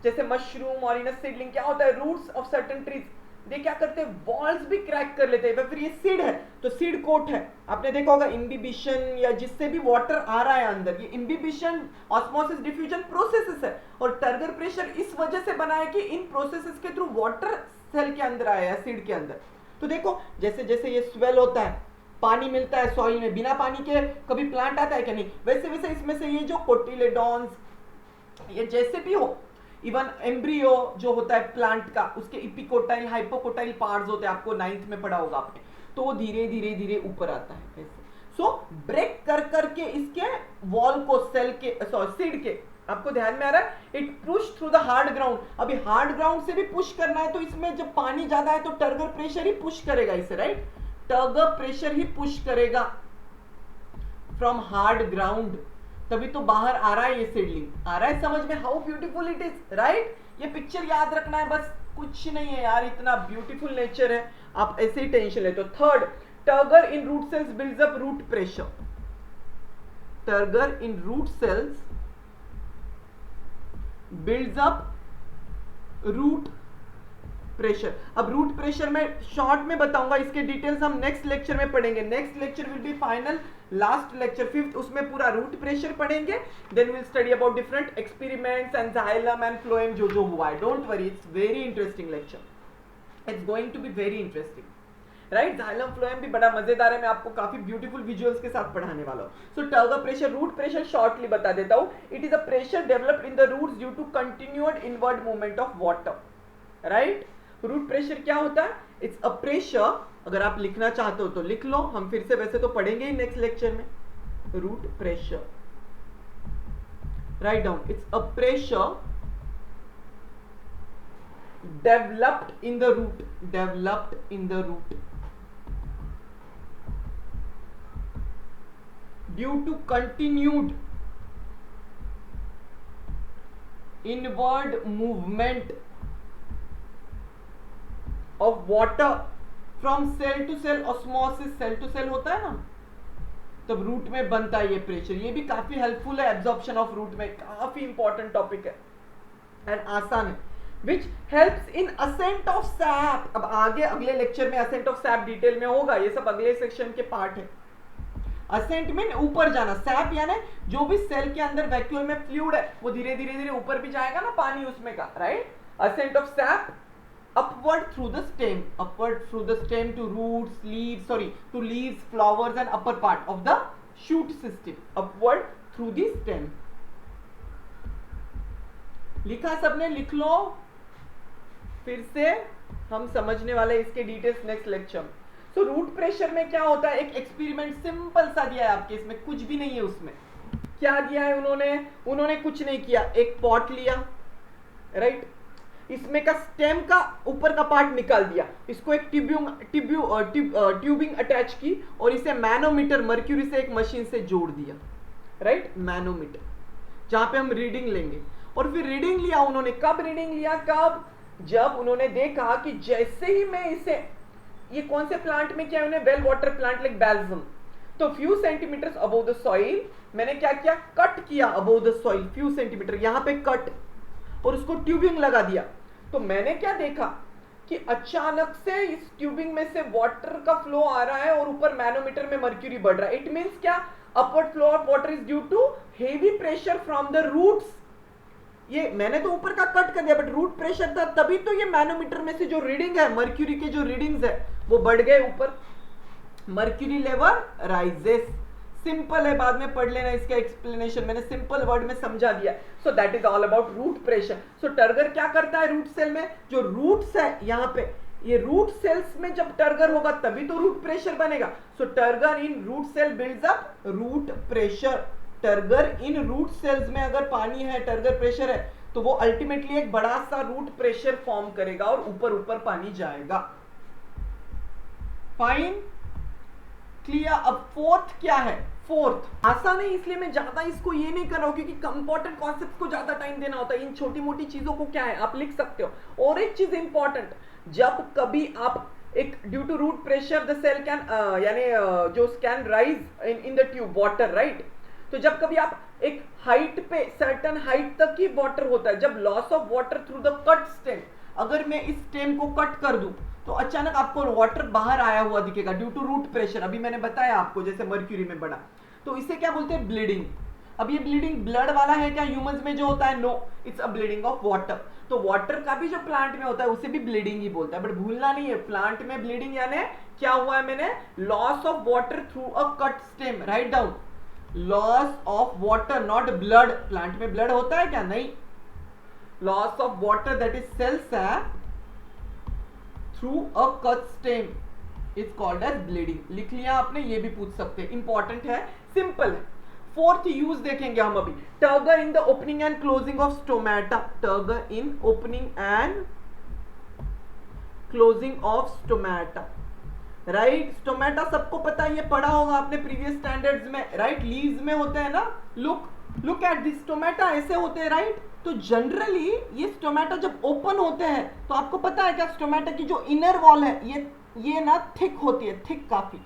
जैसे मशरूम और इन सीडलिंग क्या होता है? रूट्स ऑफ सर्टेन ट्रीज ये क्या करते हैं? वॉल्स भी क्रैक कर लेते हैं। फिर ये सीड है तो सीड कोट है, आपने देखा होगा इम्बिबिशन, या जिससे भी वाटर आ रहा है अंदर, ये इम्बिबिशन ऑस्मोसिस डिफ्यूजन प्रोसेसेस है। और टर्गर प्रेशर इस वजह से बना है कि इन प्रोसेसेस के थ्रू वाटर सेल के अंदर आया है, सीड के अंदर। तो देखो जैसे जैसे ये स्वेल होता है, पानी मिलता है सॉइल में, बिना पानी के कभी प्लांट आता है क्या? नहीं। वैसे वैसे इसमें से ये जो कोटिलेडॉन्स, ये जैसे भी हो, इवन एम्ब्रियो जो होता है प्लांट का, उसके इपिकोटाइल हाइपोकोटाइल पार्ट्स होते हैं, आपको 9th में पढ़ा होगा आपने, तो वो धीरे धीरे धीरे ऊपर आता है ऐसे। सो ब्रेक कर करके इसके वॉल को, सेल के, सॉरी सीड के, आपको ध्यान में आ रहा है, it push through the hard ground. अभी हार्ड ग्राउंड से भी पुश करना है, तो इसमें जब पानी ज्यादा है तो टर्गर प्रेशर ही पुश करेगा इसे, राइट? टर्गर प्रेशर ही पुश करेगा फ्रॉम हार्ड ग्राउंड, तभी तो बाहर आ रहा है ये सीडलिंग। आ रहा है समझ में? How beautiful it is, right? ये पिक्चर याद रखना है बस, कुछ नहीं है यार, इतना ब्यूटीफुल नेचर है, आप ऐसे ही टेंशन लेते हो। Third, turgor in root cells builds up root pressure. Turgor in root cells builds up root pressure. अब रूट प्रेशर में शॉर्ट में बताऊंगा, इसके डिटेल्स हम नेक्स्ट लेक्चर में पढ़ेंगे। Next lecture will be final last lecture 5th, उसमें पूरा रूट प्रेशर पढ़ेंगे। Then will study about different experiments and xylem and phloem जो जो हुआ है। Don't worry, it's very interesting lecture, it's going to be very interesting, right? Xylem phloem भी बड़ा मजेदार है, मैं आपको काफी ब्यूटीफुल विजुअल्स के साथ पढ़ाने वाला हूं। So turgor pressure, root pressure shortly बता देता हूं। It is a pressure developed in the roots due to continued inward movement of water, right? Root pressure क्या होता है? इट्स अ प्रेशर, अगर आप लिखना चाहते हो तो लिख लो, हम फिर से वैसे तो पढ़ेंगे ही नेक्स्ट लेक्चर में। Root pressure, right down, it's a pressure developed in the root, developed in the root due to continued inward movement of water from cell to cell, osmosis, cell to cell होता है ना, तब root में बनता है ये pressure. ये भी काफी हेल्पफुल है एब्जॉर्प्शन ऑफ रूट में, काफी इंपॉर्टेंट टॉपिक है एंड आसान है। Which helps in ascent of sap. अब आगे अगले लेक्चर में असेंट ऑफ सैप डिटेल में होगा, ये सब अगले सेक्शन के पार्ट है। असेंट मीन ऊपर जाना, सैप यानी जो भी सेल के अंदर वैक्यूल में फ्लूइड है वो धीरे धीरे धीरे ऊपर भी जाएगा ना पानी उसमें का, right? Ascent of sap upward through the stem, upward through the stem to roots, leaves, sorry, to leaves, flowers and upper part of the shoot system, upward through the stem। लिखा सबने? लिख लो, फिर से हम समझने वाले इसके डिटेल्स नेक्स्ट लेक्चर में। सो रूट प्रेशर में क्या होता है, एक एक्सपेरिमेंट सिंपल सा दिया है आपके, इसमें कुछ भी नहीं है। उसमें क्या दिया है उन्होंने कुछ नहीं किया, एक पॉट लिया, राइट? इसमें का स्टेम का ऊपर का पार्ट निकाल दिया, इसको एक ट्यूबिंग अटैच की और इसे मैनोमीटर, मर्क्यूरी से एक मशीन से जोड़ दिया, राइट? मैनोमीटर, जहां पे हम रीडिंग लेंगे। और फिर रीडिंग लिया उन्होंने, कब रीडिंग लिया? कब? जब उन्होंने देखा कि जैसे ही मैं इसे, ये कौन से प्लांट में किया उन्होंने? Well water plant like balsam. तो few centimetres above the soil मैंने क्या किया? कट किया above the soil, few centimetre, यहां पे कट, और उसको ट्यूबिंग लगा दिया। तो मैंने क्या देखा कि अचानक से इस ट्यूबिंग में से वाटर का फ्लो आ रहा है और ऊपर मैनोमीटर में मर्क्यूरी बढ़ रहा है। इट मींस क्या? Upward flow of water is due to heavy pressure from the roots. ये मैंने तो ऊपर का कट कर दिया, बट रूट प्रेशर था, तभी तो ये मैनोमीटर में से जो रीडिंग है, मर्क्यूरी के जो रीडिंग्स है वो बढ़ गए ऊपर, मर्क्यूरी लेवल राइजेस। सिंपल है, बाद में पढ़ लेना इसका एक्सप्लेनेशन, मैंने सिंपल वर्ड में समझा दिया। So that is all about root pressure. So turgor क्या करता है रूट सेल में? जो रूट्स है यहाँ पे, ये रूट सेल्स में जब टर्गर होगा तभी तो रूट प्रेशर बनेगा। So turgor in root cell builds up root pressure. Turgor in root cells में अगर पानी है, टर्गर प्रेशर है, तो वो अल्टीमेटली एक बड़ा सा रूट प्रेशर फॉर्म करेगा और ऊपर ऊपर पानी जाएगा। Fine, clear? अब फोर्थ क्या है? फोर्थ आसान है, इसलिए मैं ज्यादा इसको ये नहीं कर रहा हूं, क्योंकि इंपॉर्टेंट कॉन्सेप्ट को ज्यादा टाइम देना होता है। इन छोटी मोटी चीजों को क्या है आप लिख सकते हो। और एक चीज इंपॉर्टेंट, जब कभी आप एक due to root pressure the cell can यानी जो can rise in the tube water, right? तो जब कभी आप एक हाइट पे, सर्टेन हाइट तक ही वाटर होता है, जब loss of water through the cut stem, अगर मैं इस स्टेम को कट कर दूं तो अचानक आपको वाटर बाहर आया हुआ दिखेगा ड्यू टू रूट प्रेशर। अभी मैंने बताया आपको, जैसे मर्क्यूरी में बढ़ा, तो इसे क्या बोलते हैं? ब्लीडिंग। अब ये ब्लीडिंग ब्लड वाला है क्या ह्यूमंस में जो होता है? No, it's a bleeding of water. तो वाटर का भी जो प्लांट में होता है उसे भी ब्लीडिंग ही बोलता है, बट भूलना नहीं है प्लांट में ब्लीडिंग यानी क्या हुआ है, मैंने loss of water through a cut stem, write down, loss of water not blood. Plant में ब्लड होता है क्या? नहीं, loss of water that is cell sap through a cut stem is called as bleeding. लिख लिया आपने, ये भी पूछ सकते हैं, इंपॉर्टेंट है, सिंपल है। फोर्थ यूज देखेंगे हम अभी, turgor in the opening and closing of stomata, turgor in opening and closing of stomata, right. Stomata सबको पता है, ये पढ़ा होगा आपने प्रीवियस स्टैंडर्ड्स में, राइट। लीव्स में होते हैं ना, लुक एट दिस, स्टोमेटा ऐसे होते हैं, राइट। तो जनरली ये स्टोमेटा जब ओपन होते हैं तो आपको पता है क्या, स्टोमेटा की जो इनर वॉल है ये ना थिक होती है, थिक काफी,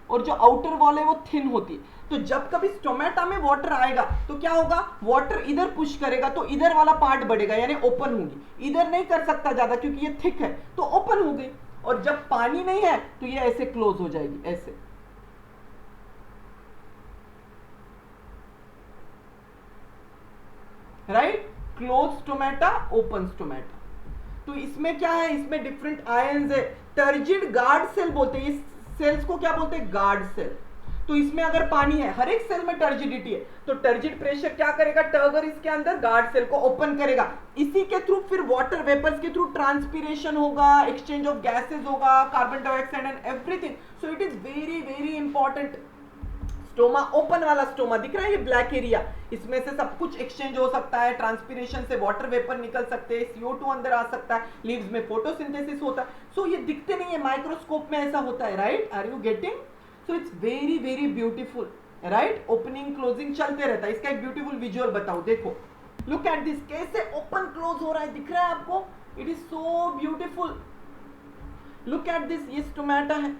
और जो आउटर वॉल है वो थिन होती है। तो जब कभी स्टोमेटा में वाटर आएगा तो क्या होगा, वाटर इधर पुश करेगा तो इधर वाला पार्ट बढ़ेगा यानी ओपन होगी, इधर नहीं कर सकता ज्यादा क्योंकि ये थिक है तो ओपन हो गई, और जब पानी नहीं है तो ये ऐसे क्लोज हो जाएगी, ऐसे, right. Close stomata, open stomata. तो इसमें क्या है, इसमें डिफरेंट आयंस है। टर्जिड गार्ड सेल बोलते हैं, इस सेल्स को क्या बोलते हैं, गार्ड सेल। तो इसमें अगर पानी है, हर एक सेल में टर्जिडिटी है, तो टर्जिड प्रेशर क्या करेगा, टर्गर इसके अंदर गार्ड सेल को ओपन करेगा, इसी के थ्रू फिर वाटर वेपर्स के थ्रू ट्रांसपीरेशन होगा, एक्सचेंज ऑफ गैसेस होगा, carbon dioxide and everything. So it is very very important. Stoma, open वाला स्टोमा दिख रहा है, ये ब्लैक एरिया, इसमें से सब कुछ एक्सचेंज हो सकता है, ट्रांसपीरेशन से वाटर वेपर निकल सकते हैं, CO2 अंदर आ सकता है, लीव्स में फोटोसिंथेसिस होता है। सो ये दिखते नहीं है, माइक्रोस्कोप में ऐसा होता है, right. Are you getting? So it's very very beautiful, right. Opening closing चलते रहता है। इसका एक ब्यूटीफुल विजुअल बताओ, देखो, लुक एट दिस, कैसे ओपन क्लोज हो रहा है, दिख रहा है आपको? It is so beautiful. Look at this, ये स्टोमेटा है,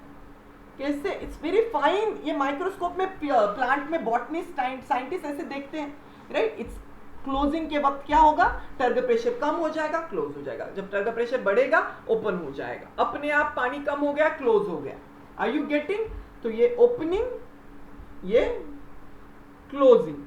कैसे, इट्स वेरी फाइन। ये माइक्रोस्कोप में प्लांट में बॉटनिस्ट साइंटिस्ट ऐसे देखते हैं, राइट। इट्स क्लोजिंग के वक्त क्या होगा, टर्गर प्रेशर कम हो जाएगा, क्लोज हो जाएगा। जब टर्गर प्रेशर बढ़ेगा ओपन हो जाएगा, अपने आप पानी कम हो गया, क्लोज हो गया। Are you getting? तो ये ओपनिंग, ये क्लोजिंग,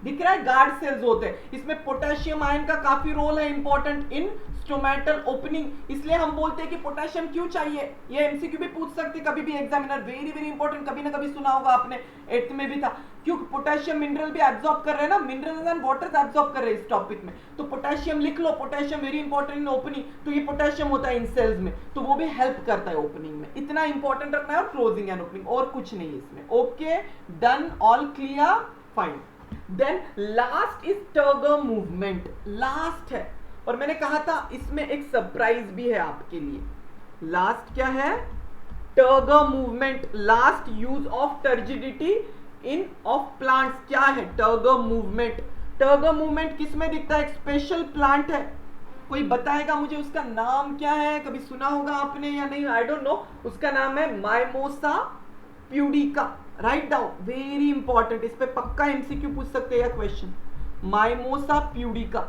दिख रहा है, गार्ड सेल्स होते हैं। इसमें पोटेशियम आयन का काफी रोल है इंपॉर्टेंट इन स्टोमेटल ओपनिंग, इसलिए हम बोलते हैं कि पोटेशियम क्यों चाहिए। ये एमसीक्यू भी पूछ सकते कभी भी एग्जामिनर, वेरी वेरी इंपॉर्टेंट, कभी ना कभी सुना होगा आपने, 8th में भी था। क्यों? पोटेशियम मिनरल भी एब्जॉर्ब कर रहे हैं ना, मिनरल्स एंड वाटर्स एब्जॉर्ब कर रहे हैं इस टॉपिक में, तो पोटेशियम लिख लो, potassium very important in opening. तो ये पोटेशियम होता है इन सेल्स में, तो वो भी हेल्प करता है ओपनिंग में, इतना इंपॉर्टेंट रखना है। और क्लोजिंग एंड ओपनिंग, और कुछ नहीं है इसमें। Okay, done, all clear, fine. Then last is turgor movement, last है, और मैंने कहा था इसमें एक सरप्राइज भी है आपके लिए। लास्ट क्या है, turgor movement, last use of turgidity in of plants क्या है, टर्गर मूवमेंट। टर्गर मूवमेंट किस में दिखता है, एक स्पेशल प्लांट है, कोई बताएगा मुझे उसका नाम क्या है, कभी सुना होगा आपने या नहीं, आई डोंट नो। उसका नाम है mimosa pudica, right down, very important, इस पे पक्का एमसीक्यू पूछ सकते हैं क्वेश्चन। माइमोसा प्यूडिका,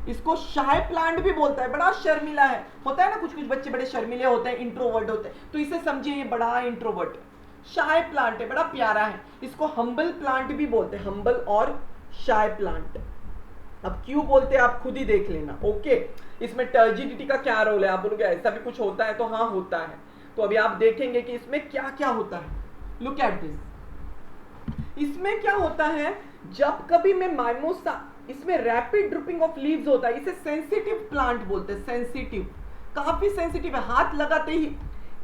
इसको शाय प्लांट भी बोलता है, बड़ा शर्मिला है, होता है ना, कुछ कुछ बच्चे बड़े शर्मिले होते हैं, इंट्रोवर्ट होते हैं, तो इसे समझिए ये बड़ा इंट्रोवर्ट है, शाय प्लांट है, बड़ा प्यारा है। इसको हम्बल प्लांट भी बोलते हैं, हम्बल और शाय प्लांट। अब क्यों बोलते हैं आप खुद ही देख लेना, ओके। इसमें टर्जिडिटी का क्या रोल है, आप बोलोगे ऐसा भी कुछ होता है, तो हाँ होता है। तो अभी आप देखेंगे कि इसमें क्या क्या होता है। लुक एट दिस, इसमें क्या होता है, जब कभी मैं माइमोसा, इसमें रैपिड ड्रूपिंग ऑफ लीव्स होता है, इसे सेंसिटिव प्लांट बोलते हैं, सेंसिटिव, काफी सेंसिटिव है, हाथ लगाते ही।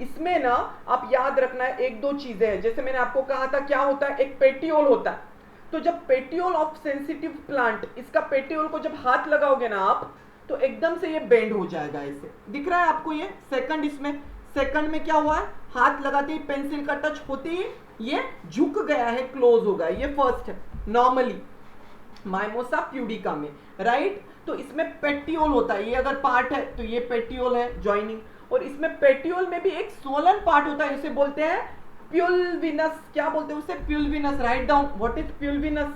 इसमें ना आप याद रखना है एक दो चीजें हैं, जैसे मैंने आपको कहा था क्या होता है, एक पेटियोल होता है। तो जब पेटियोल ऑफ सेंसिटिव प्लांट, इसका पेटियोल को जब हाथ लगाओगे ना आप, तो एकदम से ये बेंड हो जाएगा, ऐसे दिख रहा है आपको ये सेकंड। इसमें सेकंड में क्या हुआ है, हाथ लगाते ही पेंसिल का टच होते ही ये झुक गया है, क्लोज हो गया, ये फर्स्ट है नॉर्मली माइमोसा प्यूडिका में, राइट। तो इसमें पेटियोल होता है, ये अगर पार्ट है तो ये पेटियोल है ज्वाइनिंग, और इसमें पेटियोल में भी एक सोलन पार्ट होता है, इसे बोलते हैं प्यूल्विनस, क्या बोलते हैं उसे, pulvinus, write down, what is pulvinus.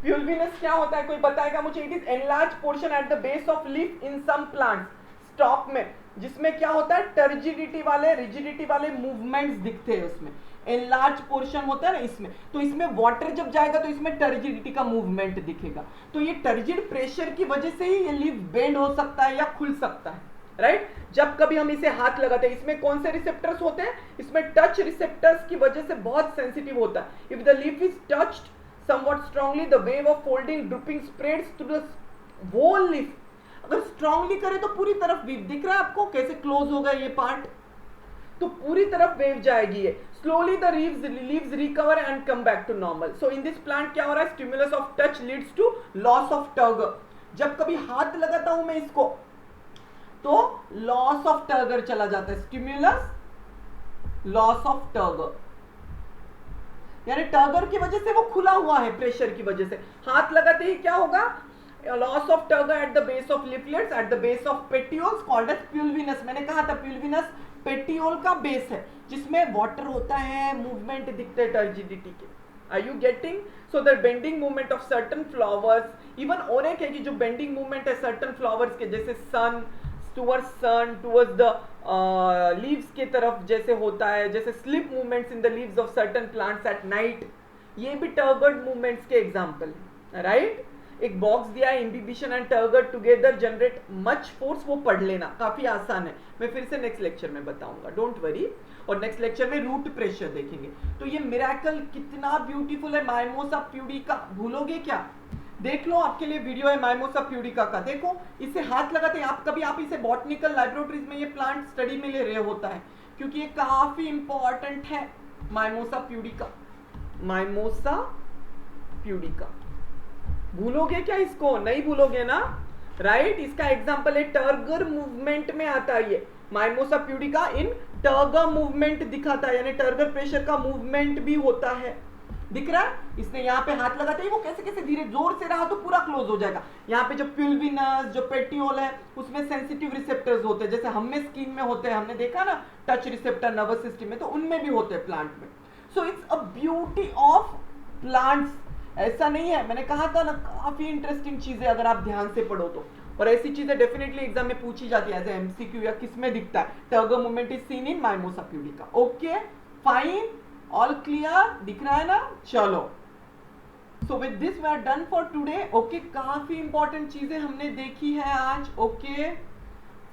Pulvinus क्या होता है, कोई बताएगा मुझे। It is enlarge portion at the base of leaf in some plants, stalk में, जिसमें क्या होता है, टर्जिडिटी वाले, रिजिडिटी वाले मूवमेंट्स दिखते हैं उसमें। एनलार्ज पोर्शन होता है ना इसमें, तो इसमें वाटर जब जाएगा तो इसमें टर्जिडिटी का मूवमेंट दिखेगा। तो ये टर्जिड प्रेशर की वजह से ही ये लीफ बेंड हो सकता है या खुल सकता है, राइट। जब कभी हम इसे हाथ लगाते हैं, इसमें कौन से रिसेप्टर्स होते हैं, इसमें टच रिसेप्टर्स की वजह से बहुत सेंसिटिव होता है। If the leaf is touched somewhat strongly the wave of folding dripping spreads to the whole leaf। अगर स्ट्रांगली करे तो पूरी तरफ वेव दिख रहा है आपको कैसे क्लोज होगा ये पार्ट, तो पूरी तरफ वेव जाएगी ये। Slowly the leaves recover and come back to normal. So in this plant क्या हो रहा है, stimulus of touch leads to loss of turgor. जब कभी हाथ लगाता हूं मैं इसको तो लॉस ऑफ टर्गर चला जाता है, स्टिमुलस लॉस ऑफ टर्गर, यानी टर्गर की वजह से वो खुला हुआ है प्रेशर की वजह से। हाथ लगाते ही क्या होगा, loss of turgor at the base of leaflets at the base of petioles called as pulvinus. मैंने कहा था प्यूल्विनस पेटियोल का बेस है जिसमें वाटर होता है, मूवमेंट दिखते हैं टर्जिडिटी के। Are you getting? So the bending movement of certain flowers, even और एक है कि जो बेंडिंग मूवमेंट है सर्टन फ्लावर्स के, जैसे सन टूवर्ड्स द लीव्स के तरफ जैसे होता है, जैसे sleep movements in the leaves of certain plants at night, ये भी टर्गर्ड मूवमेंट्स के एग्जांपल है, राइट। एक बॉक्स दिया है, imbibition and turgor together generate much force, वो पढ़ लेना, काफी आसान है। मैं फिर से नेक्स्ट लेक्चर में बताऊंगा, डोंट वरी। और नेक्स्ट लेक्चर में रूट प्रेशर देखेंगे। तो ये मिरेकल कितना ब्यूटीफुल है माइमोसा प्यूडिका, भूलोगे क्या? देख लो, आपके लिए वीडियो है माइमोसा प्यूडिका का, देखो इसे हाथ लगाते हैं आप, कभी आप इसे बॉटनिकल लैबोरेटरीज में ये प्लांट स्टडी में ले रहे होता है क्योंकि ये काफी इंपॉर्टेंट है। माइमोसा प्यूडिका, माइमोसा प्यूडिका, भूलोगे क्या इसको? नहीं भूलोगे ना, राइट। इसका एग्जांपल है टर्गर मूवमेंट में आता है ये माइमोसा प्यूडिका, इन टर्गर मूवमेंट दिखाता है, यानी टर्गर प्रेशर का मूवमेंट भी होता है। दिख रहा है, इसने यहाँ पे हाथ लगाते ही वो कैसे कैसे धीरे जोर से रहा तो पूरा क्लोज हो जाएगा। यहाँ पे जो प्यूल्विनस जो पेटियोल है उसमें सेंसिटिव रिसेप्टर्स होते हैं, जैसे हम में स्किन में होते हैं, हमने देखा ना टच रिसेप्टर नर्वस सिस्टम में, तो उनमें भी होते हैं प्लांट में। सो it's a beauty of plants, ऐसा नहीं है, मैंने कहा था ना काफी इंटरेस्टिंग चीजें अगर आप ध्यान से पढ़ो तो। और ऐसी चीजें डेफिनेटली एग्जाम में पूछी जाती है एज एमसीक्यू, या किसमें दिखता है, turgor movement is seen in Mimosa pudica. Okay fine, all clear, दिख रहा है ना? चलो, so with this we are done for today. Okay, काफी इंपॉर्टेंट चीजें हमने देखी है आज। Okay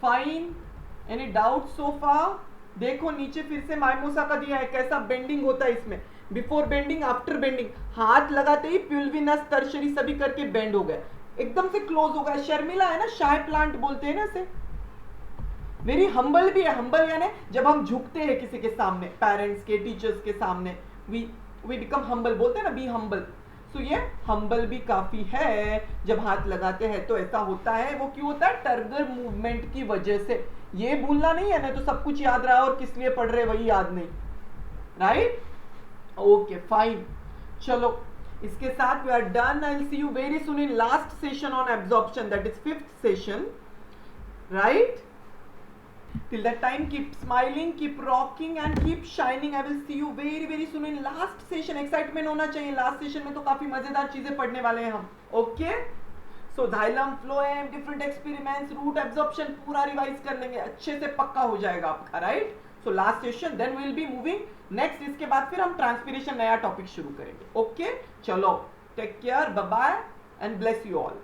fine, any doubt so far? देखो नीचे फिर से माइमोसा का दिया है, कैसा बेंडिंग होता है इसमें, बिफोर बेंडिंग, आफ्टर बेंडिंग। हाथ लगाते ही प्यूल्विनस टर्शरी सभी करके बेंड हो गए, एकदम से क्लोज हो गया। शर्मिला है ना, शाय प्लांट बोलते हैं ना इसे। वेरी हम्बल भी है, हम्बल यानी जब हम झुकते हैं किसी के सामने, पेरेंट्स के, टीचर्स के सामने, वी बिकम हम्बल, बोलते हैं ना, बी हम्बल। सो ये हम्बल भी काफी है जब हाथ लगाते हैं, तो ऐसा होता है। वो क्यों होता है? टर्गर मूवमेंट की वजह से। ये भूलना नहीं है, नहीं तो सब कुछ याद रहा और किस लिए पढ़ रहे वही याद नहीं, राइट। ओके फाइन, चलो इसके साथ we are done. I will see you very soon in last session on absorption, that is 5th session, right. Till that time, keep smiling, keep rocking and keep shining. I will see you very soon in last session. Excitement होना चाहिए last session में, तो काफी मजेदार चीजें पढ़ने वाले हैं हम। Okay? So xylem, phloem, different experiments, root absorption पूरा रिवाइज कर लेंगे, अच्छे से पक्का हो जाएगा आपका, right? So last session, then we will be moving next। इसके बाद फिर हम ट्रांसपिरेशन नया टॉपिक शुरू करेंगे। Okay? चलो, take care, bye bye and bless you all.